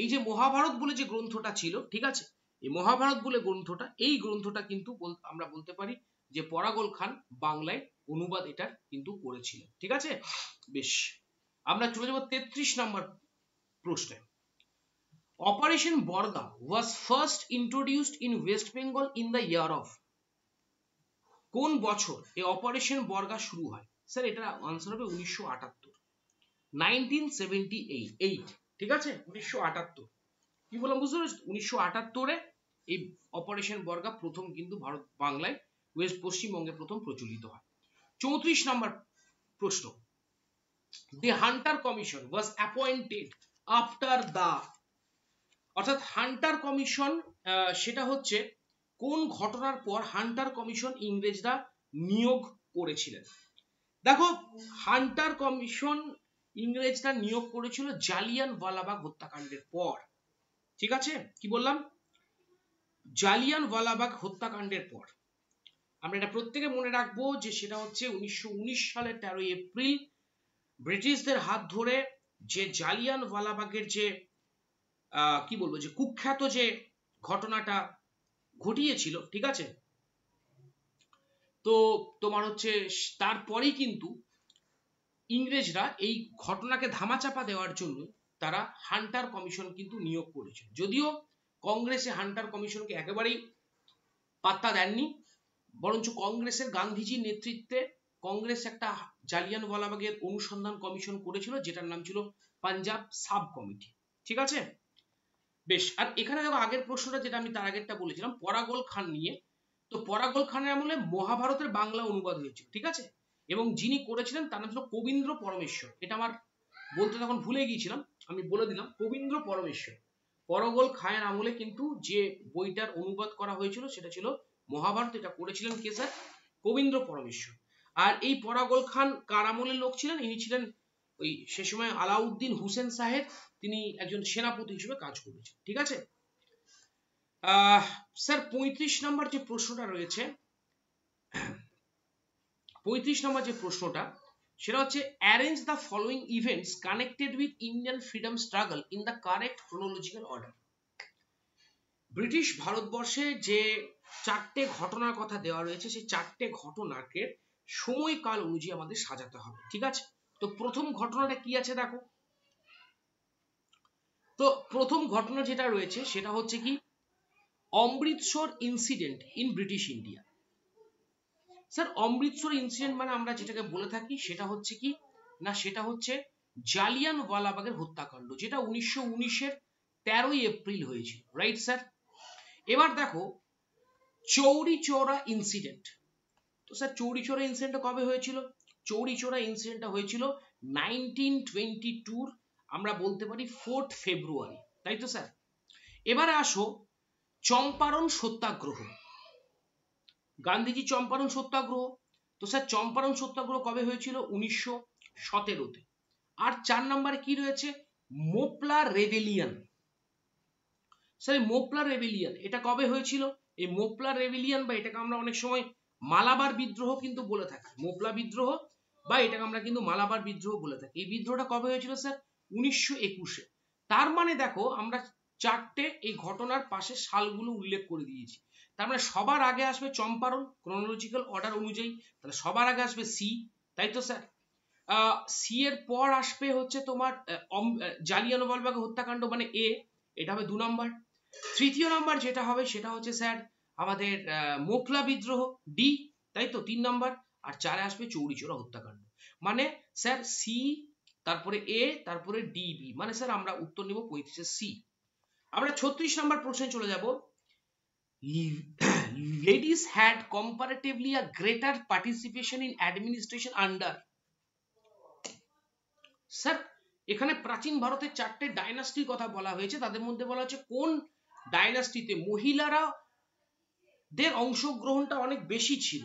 এই যে মহাভারত বলে যে গ্রন্থটা ছিল, ঠিক আছে, এই মহাভারত বলে গ্রন্থটা, এই গ্রন্থটা কিন্তু আমরা বলতে পারি যে পরাগল খান বাংলায় অনুবাদ এটা কিন্তু করেছিলেন। ঠিক আছে, বেশ। আমরা চলে যাব 33 নম্বর প্রশ্নে। অপারেশন বর্গা was first introduced in West Bengal in the year of। কোন বছর এই অপারেশন বর্গা শুরু হয়? স্যার এটার আনসার হবে 1978, 1978। ঠিক আছে, 1978। কি বললাম বুঝতে পেরেছো? 1978-এ এই অপারেশন বর্গা প্রথম কিন্তু ভারত বাংলায় পশ্চিমবঙ্গে প্রথম প্রচলিত হয়। 34 নম্বর প্রশ্ন, the Hunter commission was appointed after the. অর্থাৎ হান্টার কমিশন সেটা হচ্ছে কোন ঘটনার পর হান্টার কমিশন ইংরেজরা নিয়োগ করেছিলেন? দেখো, হান্টার কমিশন ইংরেজরা নিয়োগ করেছিল জালিয়ানওয়ালাবাগ হত্যাকাণ্ডের পর। ঠিক আছে, কি বললাম? জালিয়ানওয়ালাবাগ হত্যাকাণ্ডের পর। আমরা এটা প্রত্যেকে মনে রাখবো যে সেটা হচ্ছে 1919 সালের 13 এপ্রিল ব্রিটিশদের হাত ধরে যে জালিয়ানওয়ালাবাগের যে কি বলবো যে কুখ্যাত যে ঘটনাটা ঘটিয়েছিল, ঠিক আছে। তো তোমার হচ্ছে তারপরেই কিন্তু ইংরেজরা এই ঘটনাকে ধামাচাপা দেওয়ার জন্য তারা হান্টার কমিশন কিন্তু নিয়োগ করেছিল। যদিও কংগ্রেসে হান্টার কমিশনকে একেবারেই পাত্তা দেননি, বরঞ্চ কংগ্রেসের গান্ধীজির নেতৃত্বে কংগ্রেস একটা জালিয়ানওয়ালাবাগের অনুসন্ধান কমিশন করেছিল, যেটার নাম ছিল পাঞ্জাব সাব কমিটি, ঠিক আছে। বেশ, আর এখানে দেখো আগের প্রশ্নটা যেটা আমি তার আগেরটা বলেছিলাম পরাগল খান নিয়ে, তো পরাগল খানের আমলে মহাভারতের বাংলা অনুবাদ হয়েছিল, ঠিক আছে, এবং যিনি করেছিলেন তার নাম ছিল কবীন্দ্র পরমেশ্বর। এটা আমার বলতে তখন ভুলে গিয়েছিলাম, আমি বলে দিলাম কবীন্দ্র পরমেশ্বর। পরাগল খানের আমলে কিন্তু যে বইটার অনুবাদ করা হয়েছিল সেটা ছিল মহাভারত। এটা করেছিলেন কে স্যার? কবীন্দ্র পরমেশ্বর। আর এই পরাগল খান কার আমলের লোক ছিলেন? ইনি ছিলেন ওই সে সময় আলাউদ্দিন হুসেন সাহেব, তিনি একজন সেনাপতি হিসেবে কাজ করেছেন, ঠিক আছে। স্যার 35 নম্বর যে প্রশ্নটা রয়েছে, 35 নম্বর যে প্রশ্নটা সেটা হচ্ছে arrange the following events connected with Indian freedom struggle in the correct chronological order. British ভারতবর্ষে যে চারটে ঘটনার কথা দেওয়া রয়েছে সেই চারটে ঘটনাকে সময়কাল অনুযায়ী আমাদের সাজাতে হবে, ঠিক আছে। তো প্রথম ঘটনাটা কি আছে দেখো, তো প্রথম ঘটনা যেটা রয়েছে সেটা হচ্ছে কি Amritsar incident in British India. Sir Amritsar incident মানে আমরা যেটাকে বলে থাকি সেটা হচ্ছে কি না, সেটা হচ্ছে জালিয়ানওয়ালাবাগের হত্যাকাণ্ড, যেটা 1919-এর 13 এপ্রিল হয়েছিল, রাইট স্যার। এবার দেখো চৌরি চৌরা ইনসিডেন্ট, তো স্যার চৌরি চৌরা ইনসিডেন্টটা কবে হয়েছিল? চৌরি চৌরা ইনসিডেন্টটা হয়েছিল 1922 আমরা বলতে পারি 4 ফেব্রুয়ারি, তাই তো স্যার। এবারে আসো চম্পারণ সত্যাগ্রহ, গান্ধীজি চম্পারণ সত্যাগ্রহ, তো স্যার চম্পারণ সত্যাগ্রহ কবে হয়েছিল? 1917-তে। আর 4 নম্বরে কি রয়েছে? Moplah rebellion. Sir Moplah rebellion এটা কবে হয়েছিল? এই মোপলা রেবেলিয়ন বা এটাকে আমরা অনেক সময় মালাবার বিদ্রোহ কিন্তু বলে থাকি, মোপলা বিদ্রোহ বা এটাকে আমরা কিন্তু মালাবার বিদ্রোহ বলে থাকি। এই বিদ্রোহটা কবে হয়েছিল স্যার? 1921-এ। তার মানে দেখো আমরা চারটে এই ঘটনার পাশে সালগুলো উল্লেখ করে দিয়েছি। তার মানে সবার আগে আসবে চম্পারণ ক্রোনোলজিক্যাল অর্ডার অনুযায়ী, তাহলে সবার আগে আসবে সি, তাই তো স্যার। সি এর পর আসবে হচ্ছে তোমার জালিয়ানওয়ালাবাগ হত্যাকাণ্ড মানে এ, এটা হবে 2 নম্বর। তৃতীয় নাম্বার যেটা হবে সেটা হচ্ছে স্যার আমাদের মোকলা বিদ্রোহ ডি, তাই তো 3 নম্বর। আর 4-এ আসবে চৌরি চৌরা হত্যাকাণ্ড। মানে স্যার সি, তারপরে এ, তারপরে ডি বি, মানে স্যার আমরা উত্তর নিব 35-এর সি। আমরা 36 নম্বর প্রশ্নে চলে যাব। ladies had comparatively a greater participation in administration under, sir এখানে প্রাচীন ভারতের চারটে ডাইনাস্টির কথা বলা হয়েছে, তাদের মধ্যে বলা হচ্ছে কোন ডাইনাস্টিতে মহিলারা দের অংশগ্রহণটা অনেক বেশি ছিল?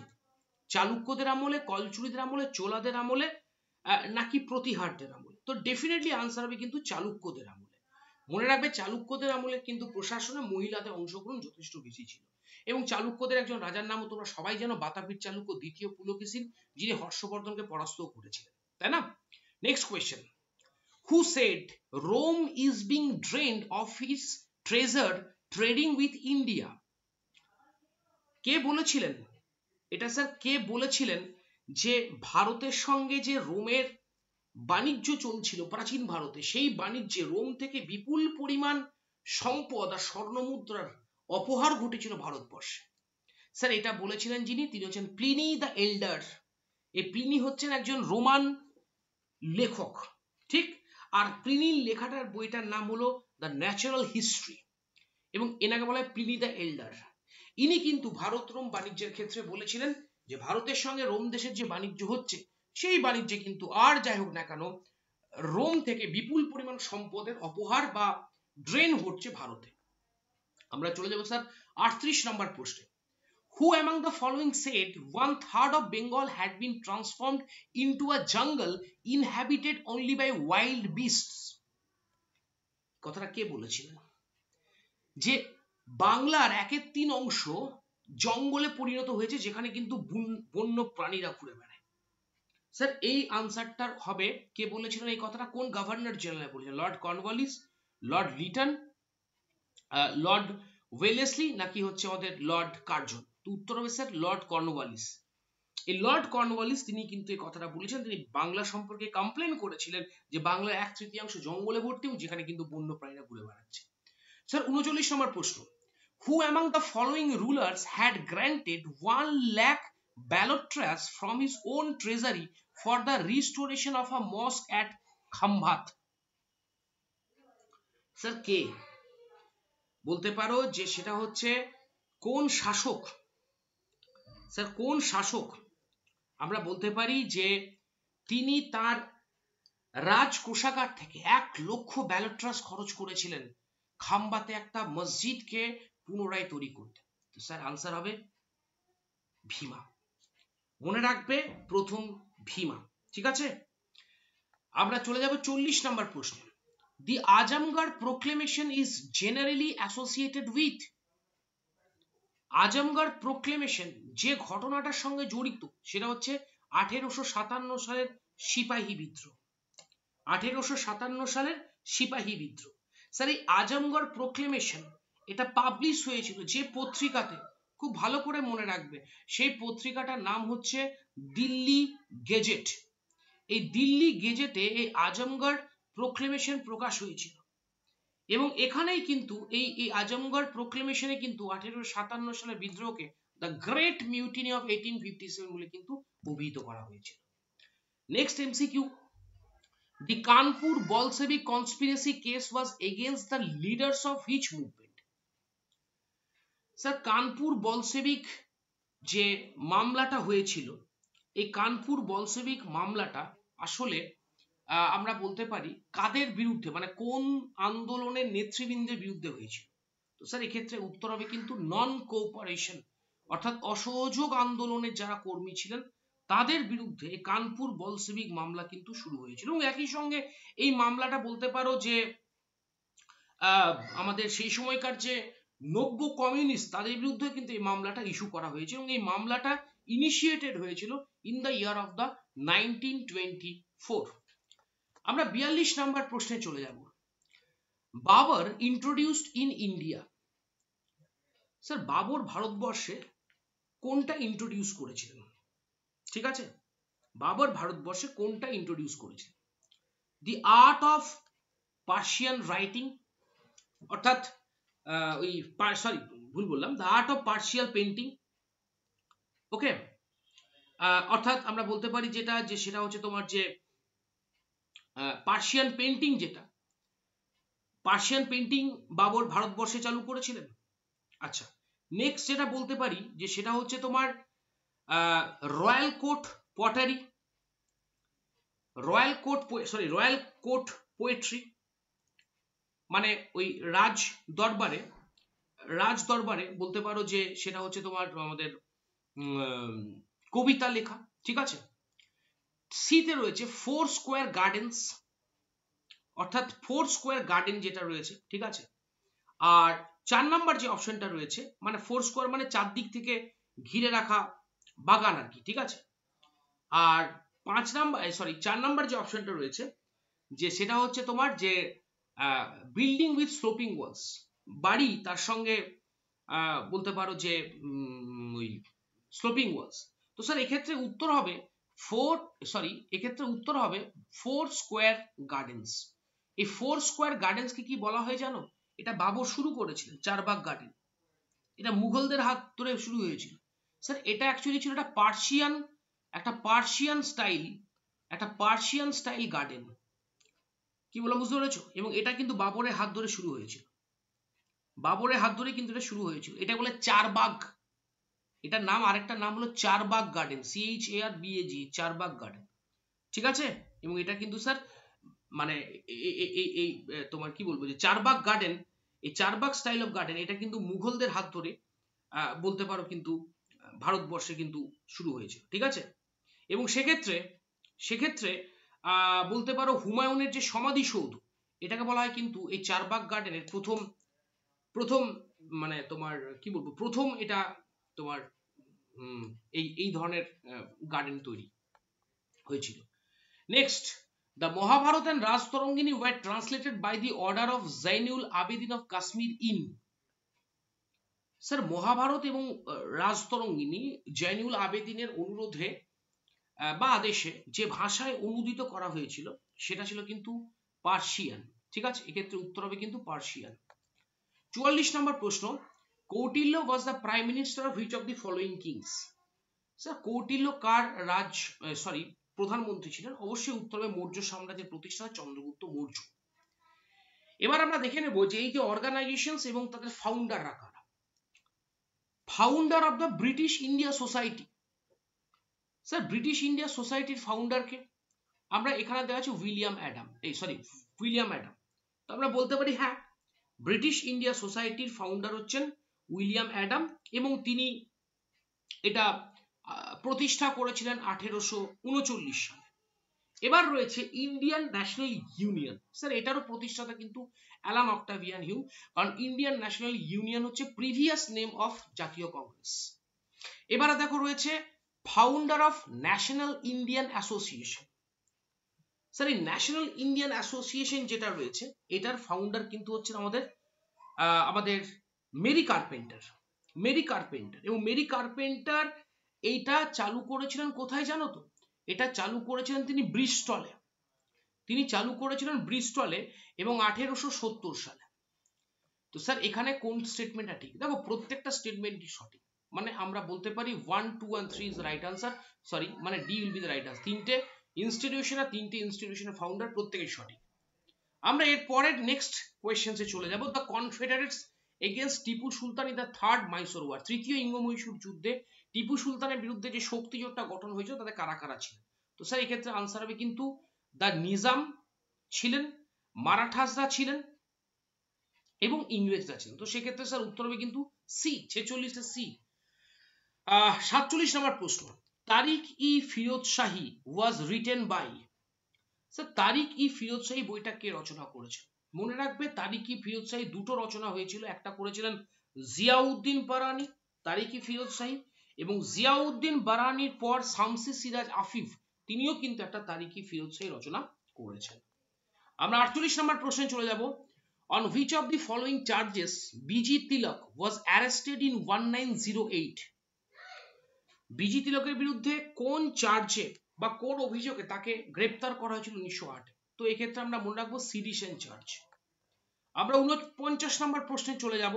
চালুক্যদের আমলে, কলচুরিদের আমলে, চোলাদের আমলে, নাকি প্রতিহারদের আমলে? তো ডেফিনেটলি আনসার হবে কিন্তু চালুক্যদের আমলে। মনে রাখবে চালুক্যদের আমলে কিন্তু প্রশাসনে মহিলাদের অংশগ্রহণ যথেষ্ট বেশি ছিল, এবং চালুক্যদের একজন রাজার নামও তোমরা সবাই জানো, বাতাপির চালুক্য দ্বিতীয় পুলকেশীন, যিনি হর্ষবর্ধনকে পরাস্ত করেছিলেন, তাই না। Next question, who said Rome is being drained of its treasure trading with India? কে বলেছিলেন এটা স্যার? কে বলেছিলেন যে ভারতের সঙ্গে যে রোমের বাণিজ্য চলছিল প্রাচীন ভারতে, সেই বাণিজ্যে রোম থেকে বিপুল পরিমাণ সম্পদ আর স্বর্ণমুদ্রার অপহার ঘটেছিল ভারতবর্ষে? স্যার এটা বলেছিলেন যিনি, তিনি হচ্ছেন প্লিনি দ্য এল্ডার। এই প্লিনি হচ্ছেন একজন রোমান লেখক, ঠিক। আর প্লিনির লেখাটার বইটার নাম হলো দ্য ন্যাচারাল হিস্ট্রি, এবং এনাকে বলা হয় প্লিনি দ্য এল্ডার। ইনি কিন্তু ভারত রোম বাণিজ্যের ক্ষেত্রে বলেছিলেন যে ভারতের সঙ্গে রোম দেশের যে বাণিজ্য হচ্ছে সেই বাণিজ্যে কিন্তু আর যাই হোক না কেন রোম থেকে বিপুল পরিমাণ সম্পদের অপহার বা ড্রেন ঘটছে ভারতে। আমরা চলে যাব স্যার 38 নম্বর প্রশ্নে। Who among the following said 1/3 of Bengal had been transformed into a jungle inhabited only by wild beasts? কথাটা কে বলেছিলেন যে বাংলার 1/3 অংশ জঙ্গলে পরিণত হয়েছে যেখানে কিন্তু বন্য প্রাণীরা ঘুরে বেড়ায়। স্যার এই আনসারটার হবে, কে বলেছিলেন এই কথাটা, কোন গভর্নর জেনারেল বলেছেন? Lord Cornwallis, Lord Liton, Lord Wellesley, নাকি হচ্ছে আমাদের লর্ড কার্জন? তো উত্তর হবে স্যার লর্ড কর্নওয়ালিস। এই লর্ড কর্নওয়ালিস তিনি কিন্তু এই কথাটা বলেছেন, তিনি বাংলা সম্পর্কে কমপ্লেন করেছিলেন যে বাংলার 1/3 জঙ্গলে ভর্তি এবং যেখানে কিন্তু বন্য প্রাণীরা ঘুরে বেড়াচ্ছে। স্যার 39 নম্বর প্রশ্ন, who among the following rulers had granted 1 lakh ballot trust from his own treasury for the restoration of a mosque at Khambhat? Sir কে বলতে পারো যে সেটা হচ্ছে কোন শাসক? স্যার কোন শাসক? আমরা বলতে পারি যে তিনি তার রাজকোষাগার থেকে 1 লক্ষ ব্যালট ট্রাস্ট খরচ করেছিলেন খাম্বাতে একটা মসজিদকে পুনরায় তৈরি করতে। তো স্যার আনসার হবে ভীমা। মনে রাখবে প্রথম ভীমা, ঠিক আছে। আমরা চলে যাব 40 নম্বর প্রশ্ন, the Azamgarh proclamation is generally associated with. Azamgarh proclamation যে ঘটনাটার সঙ্গে জড়িত সেটা হচ্ছে 1857 সালের সিপাহী বিদ্রোহ। 1857 সালের সিপাহী বিদ্রোহ। স্যার এই আজমগড় প্রোক্লেমেশন এটা পাবলিশ হয়েছিল যে পত্রিকাতে, খুব ভালো করে মনে রাখবে, সেই পত্রিকাটার নাম হচ্ছে দিল্লি গেজেট। এই দিল্লি গেজেটে এই আজমগড় প্রোক্লেমেশন প্রকাশ হয়েছিল এবং এখানেই কিন্তু এই আজমগড় প্রোক্লেমেশনে কিন্তু 1857 সালের বিদ্রোহকে দ্য গ্রেট মিউটিনি অফ 1857 বলে কিন্তু অভিহিত করা হয়েছিল। Next MCQ, the Kanpur Bolshevik conspiracy case was against the leaders of which movement? Sir Kanpur Bolshevik যে মামলাটা হয়েছিল, এই কানপুর বলসেবিক মামলাটা আসলে আমরা বলতে পারি কাদের বিরুদ্ধে, মানে কোন আন্দোলনের নেতৃবৃন্দের বিরুদ্ধে হয়েছিল? তো স্যার এক্ষেত্রে উত্তর হবে কিন্তু নন কোঅপারেশন, অর্থাৎ অসহযোগ আন্দোলনের যারা কর্মী ছিলেন তাদের বিরুদ্ধে কানপুর বলসেবিক মামলা কিন্তু শুরু হয়েছিল। এবং একই সঙ্গে এই মামলাটা বলতে পারো যে আমাদের সেই সময়কার যে নব্য কমিউনিস্ট তাদের বিরুদ্ধে কিন্তু এই মামলাটা ইস্যু করা হয়েছে এবং এই মামলাটা ইনিশিয়েটেড হয়েছিল in the year of the 1924। আমরা 42 নম্বর প্রশ্নে চলে যাব, Babur introduced in India. Sir Babur ভারতবর্ষে কোনটা ইন্ট্রোডিউস করেছিলেন? ঠিক আছে, বাবর ভারতবর্ষে কোনটা ইন্ট্রোডিউস করেছিলেন? The art of Persian writing, অর্থাৎ ওই সরি ভুল বললাম, the art of Persian painting, okay, অর্থাৎ আমরা বলতে পারি যেটা যে সেটা হচ্ছে তোমার যে পার্সিয়ান পেন্টিং, যেটা পার্সিয়ান পেন্টিং বাবর ভারতবর্ষে চালু করেছিলেন। আচ্ছা, নেক্সট যেটা বলতে পারি যে সেটা হচ্ছে তোমার royal court pottery, royal court poetry, মানে ওই রাজ দরবারে বলতে পারো যে সেটা হচ্ছে তোমার আমাদের কবিতা লেখা, ঠিক আছে। সিতে রয়েছে 4 স্কোয়ার গার্ডেন্স, অর্থাৎ 4 স্কোয়ার গার্ডেন যেটা রয়েছে, ঠিক আছে। আর 4 নাম্বার যে অপশনটা রয়েছে, মানে 4 স্কোয়ার মানে চারদিক থেকে ঘিরে রাখা বাগান আর কি, ঠিক আছে। আর 4 নাম্বার যে অপশনটা রয়েছে যে সেটা হচ্ছে তোমার যে বিল্ডিং উইথ স্লোপিং ওয়ালস, বাড়ি তার সঙ্গে বলতে পারো যে ওই স্লোপিং ওয়ালস। তো স্যার এক্ষেত্রে উত্তর হবে এক্ষেত্রে উত্তর হবে 4 স্কোয়ার গার্ডেন্স। এই 4 স্কোয়ার গার্ডেন্সকে কি বলা হয় জানো? এটা বাবর শুরু করেছিলেন, চারবাগ গার্ডেন, এটা মুঘলদের হাত ধরে শুরু হয়েছিল। স্যার এটা অ্যাকচুয়ালি ছিল একটা পার্সিয়ান স্টাইল গার্ডেন, কি বললাম বুঝতে পেরেছো? এবং এটা কিন্তু বাবরের হাত ধরে শুরু হয়েছিল, বাবরের হাত ধরে কিন্তু এটা শুরু হয়েছিল। এটা বলে চারবাগ, এটার নাম, আরেকটা নাম হলো Charbagh garden, CHARBAG, Charbagh garden, ঠিক আছে। এবং এটা কিন্তু স্যার মানে এই তোমার কি বলবো যে চারবাগ গার্ডেন, এই চারবাগ স্টাইল অফ গার্ডেন, এটা কিন্তু মুঘলদের হাত ধরে বলতে পারো কিন্তু ভারতবর্ষে কিন্তু শুরু হয়েছে, ঠিক আছে। এবং সেক্ষেত্রে বলতে পারো হুমায়ুনের যে সমাধিসৌধ, এটাকে বলা হয় কিন্তু এই চারবাগ গার্ডেনের প্রথম মানে তোমার কি বলবো প্রথম এটা তোমার এই ধরনের গার্ডেন তৈরি হয়েছিল। Next, the Mahabharata and Rajatarangini were translated by the order of Zainul Abedin of Kashmir in. Sir Mahabharata এবং রাজতরঙ্গিনী জৈনুল আবেদিনের অনুরোধে বা আদেশে যে ভাষায় অনুদিত করা হয়েছিল সেটা ছিল কিন্তু পার্সিয়ান। ঠিক আছে, এক্ষেত্রে উত্তর হবে কিন্তু পার্সিয়ান। 44 নম্বর প্রশ্ন, Kautilya was the prime minister of which of the following kings. Sir Kautilya কার প্রধানমন্ত্রী ছিলেন? অবশ্যই উত্তর হবে মৌর্য সাম্রাজ্যের প্রতিষ্ঠাতা চন্দ্রগুপ্ত মৌর্য। এবার আমরা দেখে নেব যে এই যে অর্গানাইজেশনস এবং তাদের ফাউন্ডাররা কারা। Founder of the British India society, sir British India সোসাইটির ফাউন্ডারকে আমরা এখানে দেওয়া আছে উইলিয়াম অ্যাডাম, তো আমরা বলতে পারি হ্যাঁ, ব্রিটিশ ইন্ডিয়া সোসাইটির ফাউন্ডার হচ্ছেন উইলিয়াম অ্যাডাম এবং তিনি এটা প্রতিষ্ঠা করেছিলেন 1839 সালে। এবার রয়েছে ইন্ডিয়ান ন্যাশনাল ইউনিয়ন। স্যার এটারও প্রতিষ্ঠাতা কিন্তু অ্যালান অক্টাভিয়ান হিউম, কারণ ইন্ডিয়ান ন্যাশনাল ইউনিয়ন হচ্ছে প্রিভিয়াস নেম অফ জাতীয় কংগ্রেস। এবারে দেখো রয়েছে founder of national Indian association. Sir এই ন্যাশনাল ইন্ডিয়ান অ্যাসোসিয়েশন যেটা রয়েছে এটার ফাউন্ডার কিন্তু হচ্ছেন আমাদের মেরি কার্পেন্টার। এবং মেরি কার্পেন্টার এইটা চালু করেছিলেন কোথায় জানো তো? এটা চালু করেছিলেন তিনি ব্রিস্টলে এবং 1870 সালে। তো স্যার এখানে কোন স্টেটমেন্টটা ঠিক? দেখো প্রত্যেকটা স্টেটমেন্টই সঠিক, মানে আমরা বলতে পারি 1, 2 and 3 is right answer, sorry মানে D will be the right answer. তিনটে ইনস্টিটিউশনের ফাউন্ডার প্রত্যেকেই সঠিক। আমরা এর পরের নেক্সট কোয়েশ্চেন্সে চলে যাব। The confederates against Tipu Sultan in the third Mysore war. তৃতীয় ইঙ্গ-মহীশূর যুদ্ধে টিপু সুলতানের বিরুদ্ধে যে শক্তি জোটটা গঠন হয়েছিল তাদের কারা কারা ছিলেন? তো স্যার এক্ষেত্রে আনসার হবে কিন্তু দ্য নিজাম ছিলেন, মারাঠাসরা ছিলেন এবং ইংরেজরা ছিলেন। তো সেক্ষেত্রে স্যার উত্তর হবে কিন্তু সি, 46 সি। 47 নম্বর প্রশ্ন, তারিক ই ফিরোজ শাহী ওয়াজ রিটেন বাই। স্যার তারিক ই ফিরোজ শাহী বইটা কে রচনা করেছেন? মনে রাখবে তারিক ই ফিরোজ শাহী দুটো রচনা হয়েছিল, একটা করেছিলেন জিয়াউদ্দিন বারানি, তারিক ই ফিরোজ শাহী, এবং জিয়াউদ্দিন বারানির পর শামসি সিরাজ আফিফ তিনিও কিন্তু একটা তারিক ই ফিরোজ শাহী রচনা করেছেন। আমরা 48 নম্বর প্রশ্নে চলে যাব। On which of the following charges B.G. Tilak was arrested in 1908? B.G. তিলকের বিরুদ্ধে কোন চার্জে বা কোন অভিযোগে তাকে গ্রেপ্তার করা হয়েছিল 1908? তো এক্ষেত্রে আমরা মনে রাখবো সিডিশন চার্জ। আমরা 49 নম্বর প্রশ্নে চলে যাব,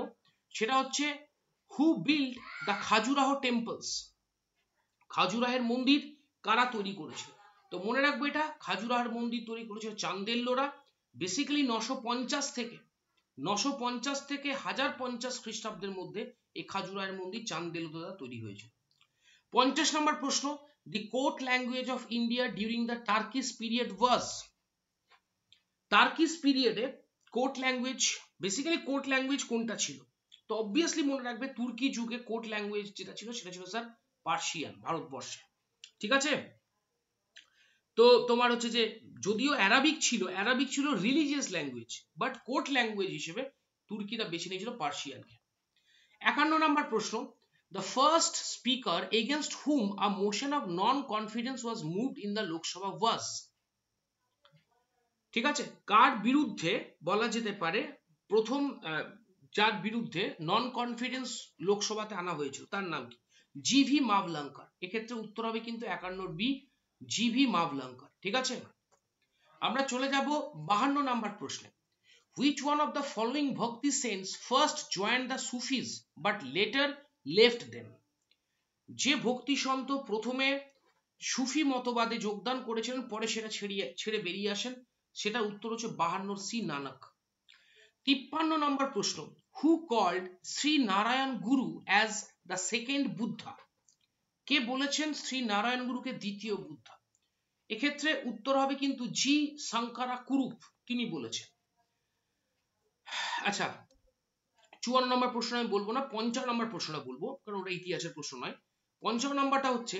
সেটা হচ্ছে who build the Khajuraho temples. খাজুরাহের মন্দির কারা তৈরি করেছিল? তো মনে রাখবো এটা খাজুরাহের মন্দির তৈরি করেছিল চান্দেল্যরা। বেসিক্যালি 950 থেকে 1050 খ্রিস্টাব্দের মধ্যে এই খাজুরাহের মন্দির চান্দেল্য দ্বারা তৈরি হয়েছিল। 50 নম্বর প্রশ্ন, the court language of India during the Turkish period was. Turkish পিরিয়ডে কোর্ট ল্যাঙ্গুয়েজ কোনটা ছিল? তো অবভিয়াসলি মনে রাখবে তুর্কি যুগে কোর্ট ল্যাঙ্গুয়েজ যেটা ছিল সেটা ছিল স্যার পার্সিয়ান, ভারতবর্ষে। ঠিক আছে, তো তোমার হচ্ছে যে যদিও অ্যারাবিক ছিল religious language, but court language হিসেবে তুর্কিরা বেছে নিয়েছিল পার্সিয়ানকে। 51 নম্বর প্রশ্ন, the first speaker against whom a motion of non-confidence was moved in the Lok Sabha was। ঠিক আছে, কার বিরুদ্ধে বলা যেতে পারে প্রথম যার বিরুদ্ধে নন কনফিডেন্স লোকসভাতে আনা হয়েছিল তার নাম কি? জিভি মাভলঙ্কার। এক্ষেত্রে উত্তর হবে কিন্তু 51 বি, জিভি মাভলঙ্কার। ঠিক আছে, আমরা চলে যাব 52 নম্বর প্রশ্নে। Which one of the following bhakti saints first joined the Sufis but later left them? যে ভক্তি সন্ত প্রথমে সুফি মতবাদে যোগদান করেছিলেন পরে সেটা ছেড়ে বেরিয়ে আসেন, সেটা উত্তর হচ্ছে 52 সি, নানক। 53 নম্বর প্রশ্ন, who called Shri Narayan Guru as the second Buddha. কে বলেছেন শ্রী নারায়ণ গুরুকে দ্বিতীয় বুদ্ধা? এক্ষেত্রে উত্তর হবে কিন্তু জি শঙ্করা কুরুপ, তিনি বলেছেন। আচ্ছা 54 নম্বর প্রশ্ন আমি বলবো না, 55 নম্বর প্রশ্নটা বলবো, কারণ ওটা ইতিহাসের প্রশ্ন নয়। 55 নম্বরটা হচ্ছে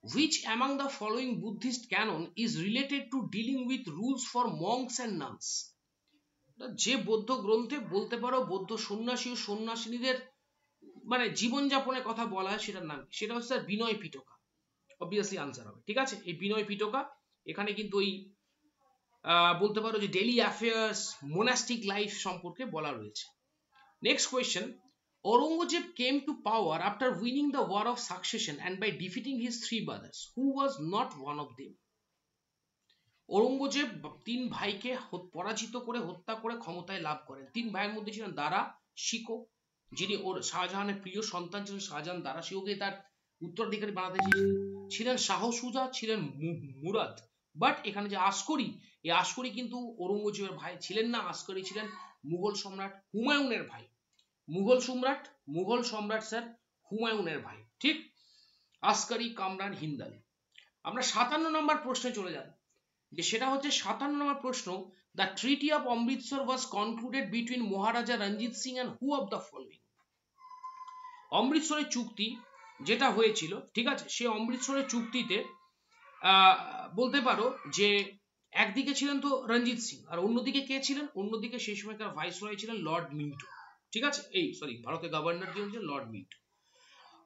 which among the following Buddhist canon is related to dealing with rules for monks and nuns? যে বৌদ্ধ গ্রন্থে বলতে পারো বৌদ্ধ সন্ন্যাসী ও সন্ন্যাসিনীদের মানে জীবনযাপনের কথা বলা হয় সেটার নাম সেটা হচ্ছে স্যার বিনয় পিটকা। অবভিয়াসলি আনসার হবে, ঠিক আছে। এই বিনয় পিটকা এখানে কিন্তু ওই বলতে পারো যে ডেইলি অ্যাফেয়ার্স মোনাস্টিক লাইফ সম্পর্কে বলা রয়েছে। Next question, Aurangzeb came to power after winning the war of succession and by defeating his three brothers. Who was not one of them? Aurangzeb তিন ভাইকে পরাজিত করে হত্যা করে ক্ষমতায় লাভ করেন। তিন ভাইয়ের মধ্যে ছিলেন দারা শিকো, যিনি ওর শাহজাহানের প্রিয় সন্তান ছিলেন। শাহজাহান দারা শিকোকে তার উত্তরাধিকারী বানাতে ছিলেন শাহ সুজা, ছিলেন মুরাদ। বাট এখানে যে আসকরি, এই আসকরি কিন্তু ঔরঙ্গজেবের ভাই ছিলেন না। আসকরি ছিলেন মুঘল সম্রাট হুমায়ুনের ভাই। মুঘল সম্রাট স্যার হুমায়ুনের ভাই, ঠিক। আসকারি কামরান হিন্দাল। আমরা 57 নম্বর প্রশ্নে চলে যাব, যে সেটা হচ্ছে 57 নম্বর প্রশ্ন, the treaty of Amritsar was concluded between Maharaja Ranjit Singh and who of the following? অমৃতসরের চুক্তি যেটা হয়েছিল, ঠিক আছে, সেই অমৃতসরের চুক্তিতে বলতে পারো যে একদিকে ছিলেন তো রঞ্জিত সিং, আর অন্যদিকে কে ছিলেন? অন্যদিকে সেই সময়কার ভাইসরয় ছিলেন লর্ড মিন্টো, ঠিক আছে। এই সরি, ভারতের গভর্নর ছিলেন লর্ড মিন্টো।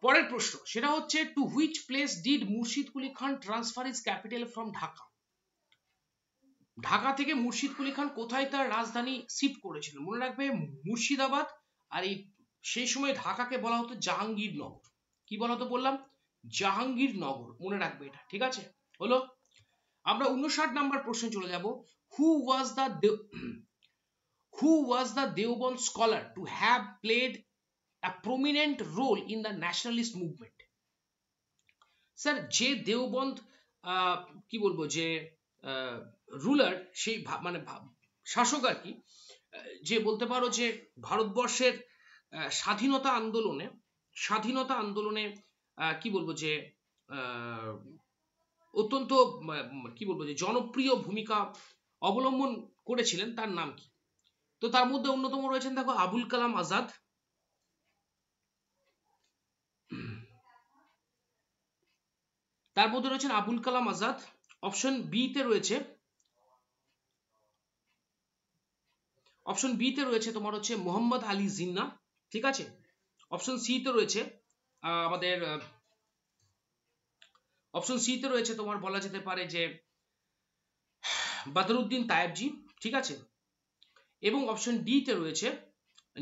পরের প্রশ্ন সেটা হচ্ছে, two which place did Murshid Quli Khan transfer his capital from Dhaka? Dhaka থেকে মুর্শিদ কুলি খান কোথায় তার রাজধানী শিফট করেছিলেন? মনে রাখবে মুর্শিদাবাদ। আর এই সেই সময় ঢাকাকে বলা হতো জাহাঙ্গীরনগর। কি বলা হতো বললাম? জাহাঙ্গীরনগর, মনে রাখবে এটা, ঠিক আছে। হলো, আমরা 59 নম্বর প্রশ্নে চলে যাব। Who was the Deoband scholar to have played a prominent role in the nationalist movement? Sir, যে দেওবন্দ কি বলবো যে রুলার, সেই মানে শাসক আর কি, যে বলতে পারো যে ভারতবর্ষের স্বাধীনতা আন্দোলনে কি বলবো যে অত্যন্ত কি বলবো যে জনপ্রিয় ভূমিকা অবলম্বন করেছিলেন, তার নাম কি? তো তার মধ্যে অন্যতম রয়েছেন দেখো আবুল কালাম আজাদ। তার মধ্যে রয়েছেন আবুল কালাম আজাদ। অপশন বি তে রয়েছে তোমার হচ্ছে মোহাম্মদ আলী জিন্না, ঠিক আছে। অপশন সি তে রয়েছে আমাদের তোমার বলা যেতে পারে যে বদরুদ্দিন তায়েবজি, ঠিক আছে। এবং অপশন ডি তে রয়েছে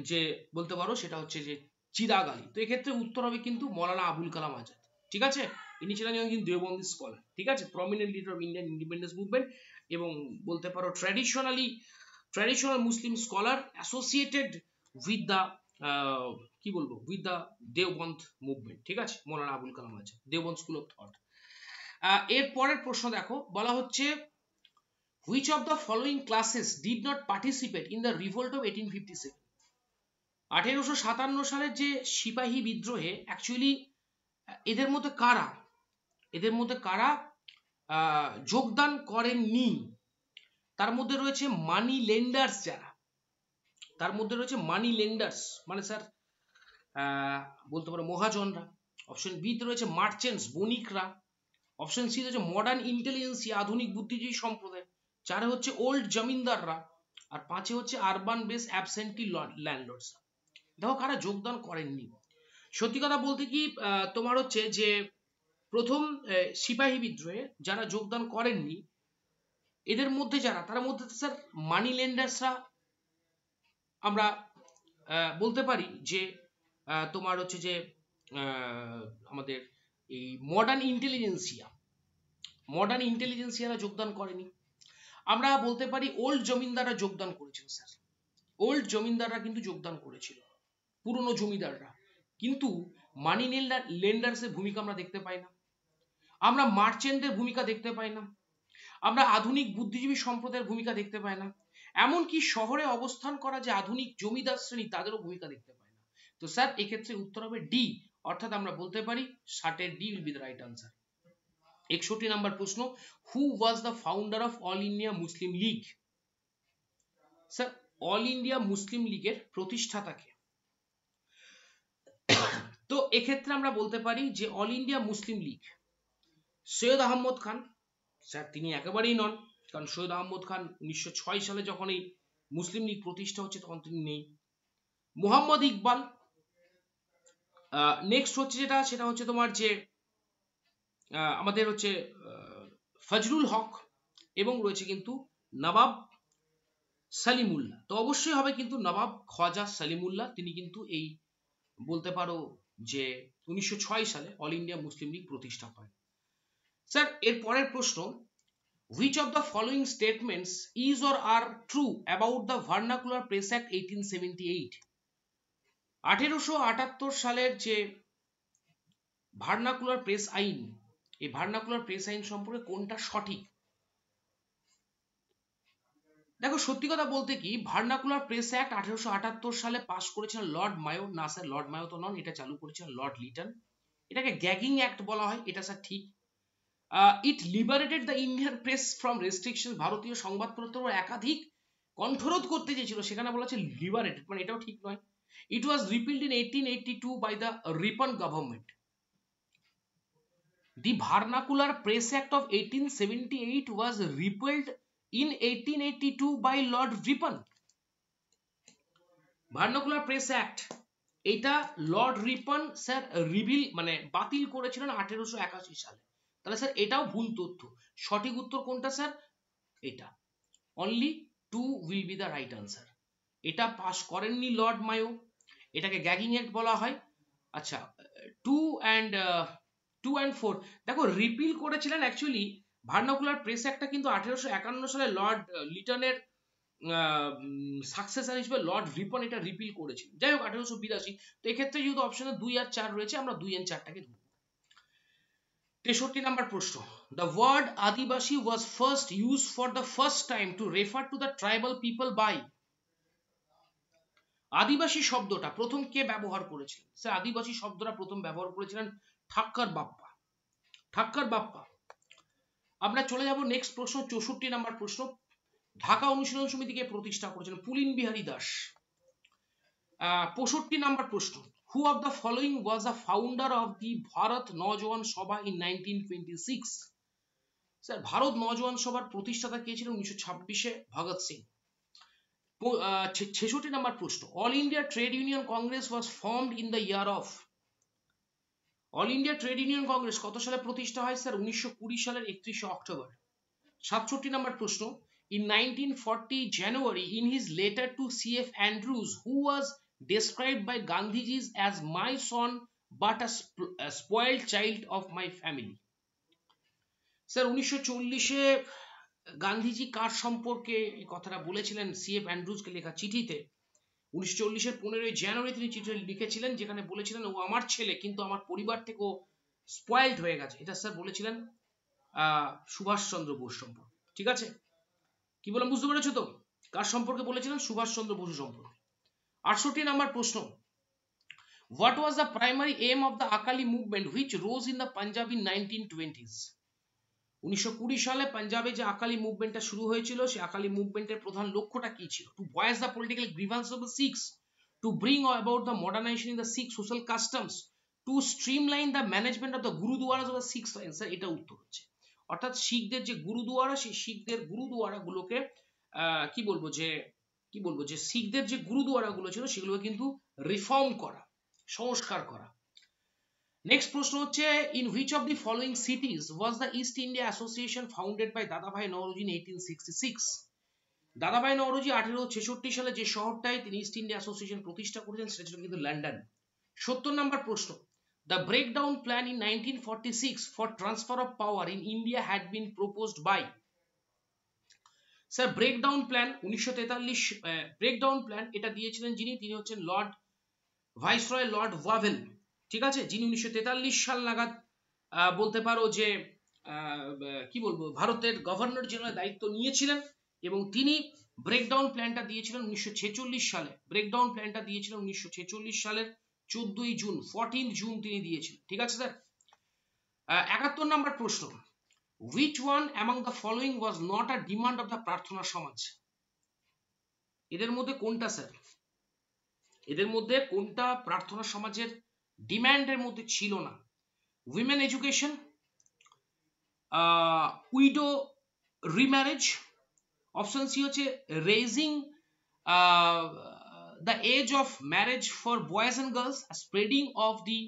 যে বলতে পারো সেটা হচ্ছে যে চিরাগ আলী। তো এক্ষেত্রে উত্তর হবে কিন্তু মৌলানা আবুল কালাম আজাদ, ঠিক আছে। ইনি ছিলেন কিন্তু দেওবন্দি স্কলার, ঠিক আছে, prominent leader of Indian independence movement, এবং বলতে পারো traditional Muslim scholar associated with the কি বলবো উইথ দ্য দেওবন্দ মুভমেন্ট, ঠিক আছে, Maulana Abul Kalam Azad, Deoband school of thought. এর পরের প্রশ্ন দেখো, বলা হচ্ছে which of the following classes did not participate in the revolt of 1857? 1857 সালের যে সিপাহী বিদ্রোহে অ্যাকচুয়ালি এদের মধ্যে কারা যোগদান করেননি? তার মধ্যে রয়েছে মানি লেন্ডার্স। যারা তার মধ্যে রয়েছে মানি লেন্ডার্স মানে স্যার বলতে পারো মহাজনরা। অপশন বি তে রয়েছে মার্চেন্টস, বণিকরা। অপশন সি রয়েছে মডার্ন ইন্টেলিজেন্সিয়া, আধুনিক বুদ্ধিজীবী সম্প্রদায়। চারে হচ্ছে ওল্ড জমিদাররা। আর পাঁচে হচ্ছে আরবান বেস অ্যাবসেন্টি ল্যান্ডলর্ডস। দেখো কারা যোগদান করেননি। সত্যি কথা বলতে কি তোমার হচ্ছে যে প্রথম সিপাহী বিদ্রোহে যারা যোগদান করেননি, এদের মধ্যে তার মধ্যে স্যার মানি লেন্ডার্সরা আমরা বলতে পারি যে তোমার হচ্ছে যে আমাদের এই মডার্ন ইন্টেলিজেন্সিয়ারা যোগদান করেনি। আমরা বলতে পারি ওল্ড জমিদাররা যোগদান করেছিল স্যার, ওল্ড জমিদাররা কিন্তু যোগদান করেছিল, পুরনো জমিদাররা। কিন্তু মানি লেন্ডার্সের ভূমিকা আমরা দেখতে পাই না, আমরা মার্চেন্টের ভূমিকা দেখতে পাই না, আমরা আধুনিক বুদ্ধিজীবী সম্প্রদায়ের ভূমিকা দেখতে পাই না, এমনকি শহরে অবস্থান করা যে আধুনিক জমিদার শ্রেণী তাদেরও ভূমিকা দেখতে পাই না। তো স্যার এক্ষেত্রে উত্তর হবে ডি, অর্থাৎ আমরা বলতে পারি 60 D will be the right answer. 61 number প্রশ্ন, who was the founder of all India Muslim league? Sir all India Muslim লীগের প্রতিষ্ঠাতা কে? তো এক্ষেত্রে আমরা বলতে পারি যে all India Muslim league Syed Ahmad Khan. Sir তিনি একেবারেই নন, কারণ সৈয়দ আহমদ খান 1906 সালে যখন এই মুসলিম লীগ প্রতিষ্ঠা হচ্ছে তখন তিনি নেই। মোহাম্মদ ইকবাল, নেক্সট হচ্ছে সেটা হচ্ছে তোমার যে আমাদের হচ্ছে ফজলুল হক এবং রয়েছে কিন্তু নবাব সালিমুল্লাহ। তো অবশ্যই হবে কিন্তু নবাব খাজা সালিমুল্লাহ, তিনি কিন্তু এই বলতে পারো যে 1906 সালে অল ইন্ডিয়া মুসলিম লীগ প্রতিষ্ঠা করেন। স্যার এর পরের প্রশ্ন, which of the following statements is or are true about the Vernacular Press Act 1878? 1878 সালের যে ভার্নাকুলার প্রেস আইন, এই ভার্নাকুলার প্রেস আইন সম্পর্কে কোনটা সঠিক? দেখো সত্যি কথা বলতে কি, ভার্নাকুলার প্রেস অ্যাক্ট 1878 সালে পাস করেছিলেন লর্ড মায়ো। না স্যার, লর্ড মায়ো তো নন, এটা চালু করেছিলেন লর্ড লিটন। এটাকে গ্যাগিং অ্যাক্ট বলা হয়, এটা স্যার ঠিক। It liberated the Indian press from restriction, ভারতীয় সংবাদপত্র একাধিক কণ্ঠরোধ করতে চেয়েছিল, সেখানে বলা আছে লিবারেটেড, মানে এটাও ঠিক নয়। It was repealed in 1882 by the Ripon government. The Vernacular Press Act of 1878 was repealed in 1882 by Lord Ripon. Vernacular press act এটা লর্ড রিপন স্যার রিভিল মানে বাতিল করেছিলেন 1881 সালে। তাহলে স্যার এটাও ভুল তথ্য। সঠিক উত্তর কোনটা স্যার? এটা। Only 2 will be the right answer. এটা পাস করেননি লর্ড মায়ো, এটাকে গ্যাগিং অ্যাক্ট বলা হয়। আচ্ছা, 2 and 4 দেখো রিপিল করেছিলেন অ্যাকচুয়ালি ভার্নাকুলার প্রেস অ্যাক্টটা কিন্তু 1851 সালে লর্ড লিটনের সাকসেসর হিসেবে লর্ড রিপন এটা রিপিল করেছিল। যাই হোক 1882। তো এক্ষেত্রে যেহেতু অপশনে 2 আর 4 রয়েছে, আমরা 2 and 4টাকে ধরব। 63 নম্বর প্রশ্ন, the word Adivasi was first used for the first time to refer to the tribal people by। আদিবাসী শব্দটা প্রথম কে ব্যবহার করেছিলেন? স্যার আদিবাসী শব্দটা প্রথম ব্যবহার করেছিলেন ঠাক্কর বাপ্পা। ঠাক্কর বাপ্পা। আমরা চলে যাব নেক্সট প্রশ্ন, 64 নম্বর প্রশ্ন, ঢাকা অনুশীলন সমিতিকে প্রতিষ্ঠা করেছিলেন পুলিন বিহারী দাস। 65 নম্বর প্রশ্ন, who of the following was the founder of the Bharat Naujawan Sabha in 1926? Sir Bharat নওজওয়ান সভার প্রতিষ্ঠাতা কে ছিলেন? 1926-এ ভগৎ সিং। 66 নম্বর প্রশ্ন, all India trade union Congress was formed in the year of. All India trade union Congress কত সালে প্রতিষ্ঠা হয়? স্যার 1920 সালের 31 অক্টোবর। 67 নম্বর প্রশ্ন, in 1940 January in his letter to C.F. Andrews, who was described by Gandhiji as my son but a spoiled child of my family? Sir 1940-এ গান্ধীজি কার সম্পর্কে এই কথাটা বলেছিলেন C.F. অ্যান্ড্রুজকে লেখা চিঠিতে? 1940-এর 15 জানুয়ারি তিনি চিঠি লিখেছিলেন, যেখানে বলেছিলেন ও আমার ছেলে কিন্তু আমার পরিবার থেকে ও স্পয়েলড হয়ে গেছে। এটা স্যার বলেছিলেন সুভাষচন্দ্র বোস সম্পর্কে। ঠিক আছে, কি বললাম বুঝতে পেরেছো তো? কার সম্পর্কে বলেছিলেন? সুভাষচন্দ্র বসু সম্পর্কে। 68 নম্বর প্রশ্ন, what was the primary aim of the Akali movement which rose in the Punjab in 1920s? 1920 সালে পাঞ্জাবে যে আকালি মুভমেন্টটা শুরু হয়েছিল, সেই আকালি মুভমেন্টের প্রধান লক্ষ্যটা কি ছিল? To voice the political grievance of the Sikhs, to bring about the modernisation in the Sikh social customs, to streamline the management of the gurudwaras of the six line. Sir এটা উত্তর হচ্ছে, অর্থাৎ শিখদের যে গুরুদুয়ারা, সেই শিখদের গুরুদুয়ারা গুলোকে কি বলবো যে শিখদের যে গুরুদুয়ারা গুলো ছিল সেগুলোকে কিন্তু রিফর্ম করা, সংস্কার করা। নেক্সট প্রশ্ন হচ্ছে, in which of the following cities was the East India Association founded by Dadabhai Naoroji in 1866? দাদাভাই নওরোজি 1866 সালে যে শহরটায় তিনি ইস্ট ইন্ডিয়া অ্যাসোসিয়েশন প্রতিষ্ঠা করেছেন সেটা ছিল কিন্তু লন্ডন। 70 নম্বর প্রশ্ন, the breakdown plan in 1946 for transfer of power in India had been proposed by? Sir breakdown plan 1943 breakdown plan এটা দিয়েছিলেন যিনি, তিনি হচ্ছেন লর্ড ভাইসরয় লর্ড ওয়াভেল। ঠিক আছে, যিনি 1943 সাল নাগাদ বলতে পারো যে কি বলবো ভারতের গভর্নর জেনারেল দায়িত্ব নিয়েছিলেন, এবং তিনি ব্রেকডাউন প্ল্যানটা দিয়েছিলেন 1946 সালে। ব্রেকডাউন প্ল্যানটা দিয়েছিলেন 1946 সালের 14 জুন, 14 জুন তিনি দিয়েছিলেন। ঠিক আছে স্যার। 71 নম্বর প্রশ্ন, which one among the following was not a demand of the প্রার্থনা সমাজ? এদের মধ্যে কোনটা স্যার, এদের মধ্যে কোনটা প্রার্থনা সমাজের ডিমান্ডের মধ্যে ছিল না? Women education, widow remarriage, option C হচ্ছে raising the age of marriage for boys and girls, spreading of the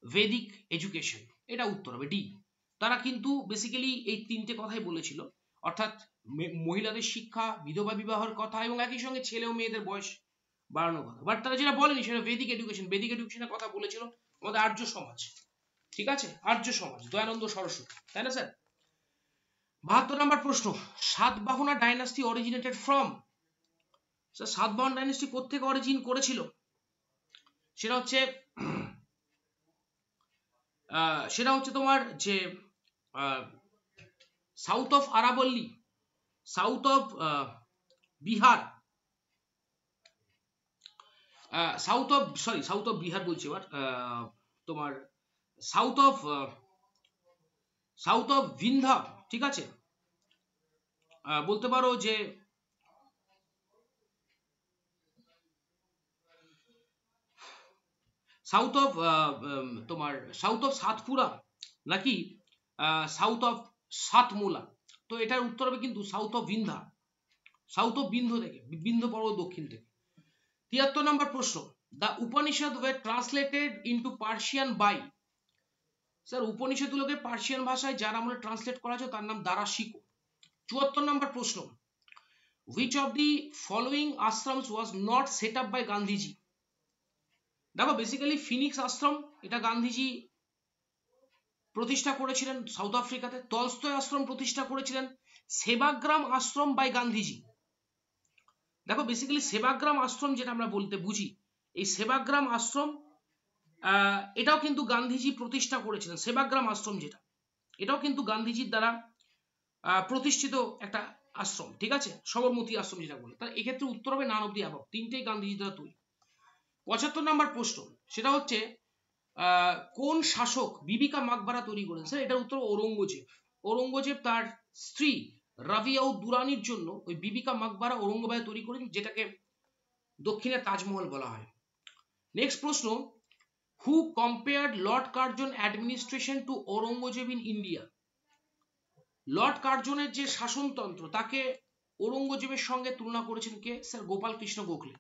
Vedic education, এটা উত্তর হবে ডি। তারা কিন্তু বেসিক্যালি এই তিনটে কথাই বলেছিল, অর্থাৎ মহিলাদের শিক্ষা, বিধবা বিবাহের কথা এবং একই সঙ্গে ছেলে ও মেয়েদের বয়স বাড়ানোর কথা। বাট তারা যেটা বলেনি সেটা ভেদিক এডুকেশন, ভেদিক এডুকেশনের কথা বলেছিল আমাদের আর্য সমাজ, ঠিক আছে, আর্য সমাজ, দয়ানন্দ সরস্বতী, তাই না স্যার? 72 নম্বর প্রশ্ন, Satavahana dynasty originated from, sir Satavahana dynasty কোত্থেকে অরিজিন করেছিল? সেটা হচ্ছে তোমার যে সাউথ অফ আরাবল্লী, south of Bihar, south of Bihar বলছি এবার, তোমার সাউথ অফ বিন্ধা, ঠিক আছে, বলতে পারো যে সাউথ অফ তোমার সাউথ অফ সাতপুরা নাকি সাউথ অফ সাতমুলা, তো এটার উত্তর হবে কিন্তু south of Vindhya, south of Vindhya থেকে, বিন্ধ পর্বত দক্ষিণ থেকে। 73 নম্বর প্রশ্ন, the Upanishad were translated into Persian by, sir উপনিষদগুলোকে পার্সিয়ান ভাষায় যার আমলে ট্রান্সলেট করা হয়েছে তার নাম দারাশিকো। 74 নম্বর প্রশ্ন, which of the following ashrams was not set up by Gandhiji? দেখো বেসিক্যালি ফিনিক্স আশ্রম এটা গান্ধীজি প্রতিষ্ঠা করেছিলেন সাউথ আফ্রিকাতে, তলস্তয় আশ্রম প্রতিষ্ঠা করেছিলেন, সেবাগ্রাম আশ্রম বাই গান্ধীজি। দেখো বেসিক্যালি সেবাগ্রাম আশ্রম যেটা আমরা বলতে বুঝি, এই সেবাগ্রাম আশ্রম এটাও কিন্তু গান্ধীজি প্রতিষ্ঠা করেছিলেন, সেবাগ্রাম আশ্রম যেটা, এটাও কিন্তু গান্ধীজির দ্বারা প্রতিষ্ঠিত একটা আশ্রম, ঠিক আছে, সবরমতী আশ্রম যেটা বলে, তাহলে এক্ষেত্রে উত্তর হবে নান অব দি অ্যাবভ, তিনটেই গান্ধীজির দ্বারা তৈরি। 75 নম্বর প্রশ্ন, সেটা হচ্ছে কোন শাসক বিবিকা মাকবারা তৈরি করেন? স্যার এটার উত্তর ঔরঙ্গজেব। ঔরঙ্গজেব তার স্ত্রী রাবিয়া দুরানির জন্য ওই বিবিকা মাকবারা ঔরঙ্গজেব তৈরি করেন, যেটাকে দক্ষিণে তাজমহল বলা হয়। নেক্সট প্রশ্ন, who compared Lord Curzon administration to Aurangzeb in India? Lord কার্জনের যে শাসনতন্ত্র তাকে ঔরঙ্গজেবের সঙ্গে তুলনা করেছেন কে? স্যার গোপাল কৃষ্ণ গোখলে।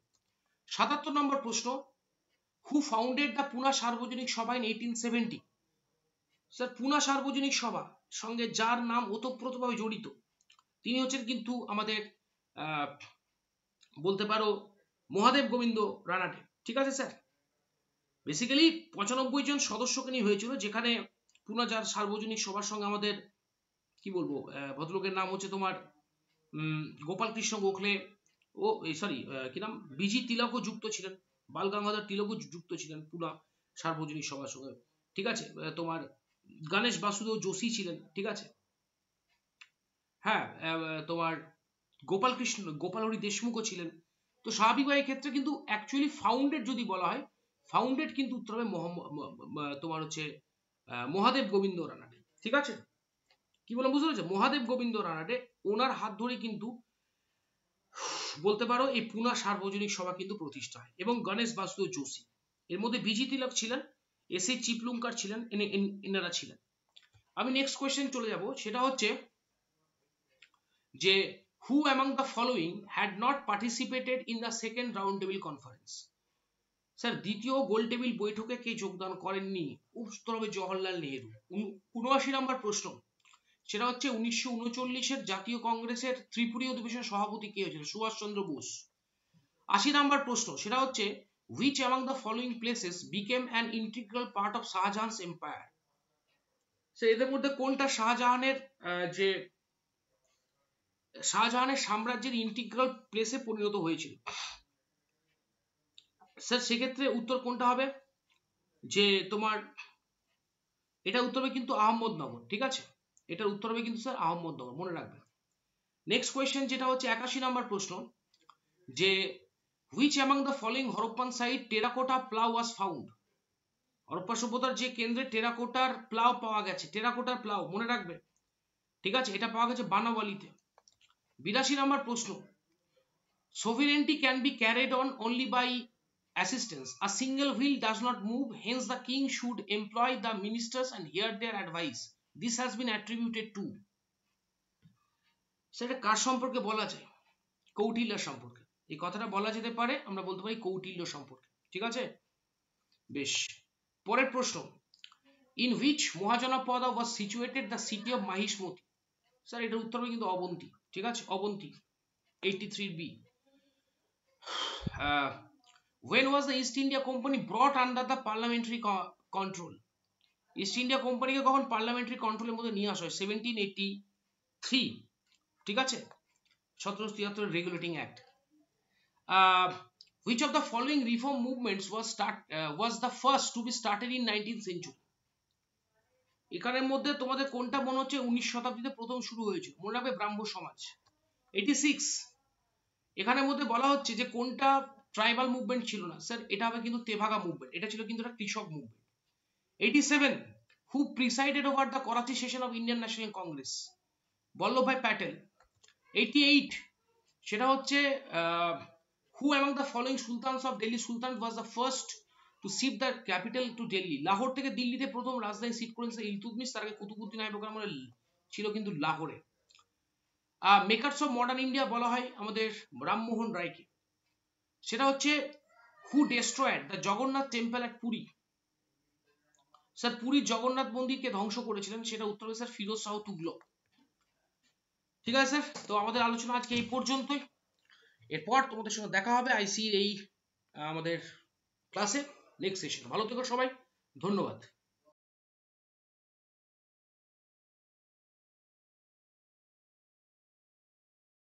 77 নম্বর প্রশ্ন, হু ফাউন্ডেড দ্য পুনা সার্বজনিক সভা ইন 1870? স্যার পুনা সার্বজনিক সভা সঙ্গে যার নাম ওতপ্রোতভাবে জড়িত তিনি হচ্ছেন কিন্তু আমাদের বলতে পারো মহাদেব গোবিন্দ রানাডে, ঠিক আছে স্যার। বেসিক্যালি 95 জন সদস্যকে নিয়ে হয়েছিল, যেখানে পুনা যার সার্বজনিক সভার সঙ্গে আমাদের কি বলবো ভদ্রলোকের নাম হচ্ছে তোমার গোপাল কৃষ্ণ গোখলে ও সরি কি নাম বিজি তিলকও যুক্ত ছিলেন, বাল গঙ্গাধর তিলকও যুক্ত ছিলেন পুনা সার্বজনিক সভার সঙ্গে, ঠিক আছে, তোমার গণেশ বাসুদেব যোশী ছিলেন, ঠিক আছে, হ্যাঁ তোমার গোপাল হরি দেশমুখও ছিলেন। তো স্বাভাবিকভাবে ক্ষেত্রে কিন্তু অ্যাকচুয়ালি ফাউন্ডেড যদি বলা হয়, ফাউন্ডেড কিন্তু উত্তর হবে তোমার হচ্ছে মহাদেব গোবিন্দ রানাডে, ঠিক আছে, কি বললাম বুঝতে পেরেছো? মহাদেব গোবিন্দ রানাডে, ওনার হাত ধরে কিন্তু বলতে পারো এই পুনা সার্বজনিক সভা কিন্তু প্রতিষ্ঠা হয়, এবং গণেশ বাসুদেব যোশী, এর মধ্যে বিজি তিলক ছিলেন, এস এ চিপলুঙ্কার ছিলেন, এনারা ছিলেন। আমি নেক্সট কোয়েশ্চেন চলে যাব, সেটা হচ্ছে যে who among the following had not participated in the second round table conference? Sir দ্বিতীয় গোল টেবিল বৈঠকে কে যোগদান করেননি? উত্তর হবে জওহরলাল নেহেরু। 79 নম্বর প্রশ্ন, সেটা হচ্ছে 1939 জাতীয় কংগ্রেসের ত্রিপুরী অধিবেশনের সভাপতি কে হয়েছিল? সুভাষচন্দ্র বোস। 80 নম্বর প্রশ্ন, সেটা হচ্ছে which among the following places became an integral part of শাহজাহান's empire? সে এদের মধ্যে কোনটা শাহজাহানের সাম্রাজ্যের ইন্টিগ্রাল প্লেসে পরিণত হয়েছিল? স্যার সেক্ষেত্রে উত্তর কোনটা হবে? যে তোমার এটা উত্তর হবে কিন্তু আহমদনগর, ঠিক আছে, এটার উত্তর হবে কিন্তু স্যার আহমদনগর, মনে রাখবেন। নেক্সট কোয়েশ্চেন যেটা হচ্ছে 81 নম্বর প্রশ্ন, যে which among the following Harappan site terracotta plough was found? Harappa সভ্যতার যে কেন্দ্রে টেরাকোটার প্লাউ পাওয়া গেছে, টেরাকোটার প্লাউ মনে রাখবে, ঠিক আছে, এটা পাওয়া গেছে বানাওয়ালিতে। 82 নম্বর প্রশ্ন, sovereignty can be carried on only by assistance, a single wheel does not move, hence the king should employ the ministers and hear their advice, this has been attributed to? সেটা কার সম্পর্কে বলা যায়? কৌটিল্যের সম্পর্কে। এই কথাটা বলা যেতে পারে, আমরা বলতে পারি কৌটিল্য সম্পর্কে। ঠিক আছে, বেশ। পরের প্রশ্ন, in which mahajanapada was situated the city of Mahishmati? Sir এটার উত্তর হবে কিন্তু অবন্তী। ঠিক আছে, Avanti 83B। when was the East India Company brought under the parliamentary control? East India কোম্পানিকে কখন পার্লামেন্টারি কন্ট্রোলের মধ্যে নিয়ে আসা হয়? 1783। ঠিক আছে, 1773 regulating act. which of the following reform movements was the first to be started in 19th century? এখানের মধ্যে তোমাদের কোনটা মনে হচ্ছে 19 শতাব্দীতে প্রথম শুরু হয়েছিল? মনে রাখবে ব্রাহ্ম সমাজ। 86। এখানের মধ্যে বলা হচ্ছে যে কোনটা ট্রাইবাল মুভমেন্ট ছিল না? স্যার এটা হবে কিন্তু তেভাগা মুভমেন্ট, এটা ছিল কিন্তু একটা কৃষক movement. 87, who presided over the Karachi session of Indian National Congress? Vallabhbhai Patel. 88, সেটা হচ্ছে who among the following sultans of Delhi Sultan was the first to shift the capital to Delhi? Lahore থেকে দিল্লিতে প্রথম রাজধানী শিফট করেছে ইলতুৎমিশ, তার আগে কুতুবউদ্দিন আইবক আমলে ছিল কিন্তু লাহোরে। মেকার্স অফ মডার্ন ইন্ডিয়া বলা হয় আমাদের রামমোহন রায়কে। সেটা হচ্ছে who destroyed the Jagannath temple at Puri? Sir পুরীর জগন্নাথ মন্দিরকে ধ্বংস করেছিলেন, সেটা উত্তর হবে স্যার ফিরোজ শাহ তুগলক। ঠিক আছে স্যার, তো আমাদের আলোচনা আজকে এই পর্যন্তই। এরপর তোমাদের সঙ্গে দেখা হবে আইসি এই আমাদের ক্লাসে নেক্সট সেশন। ভালো থেকো সবাই, ধন্যবাদ।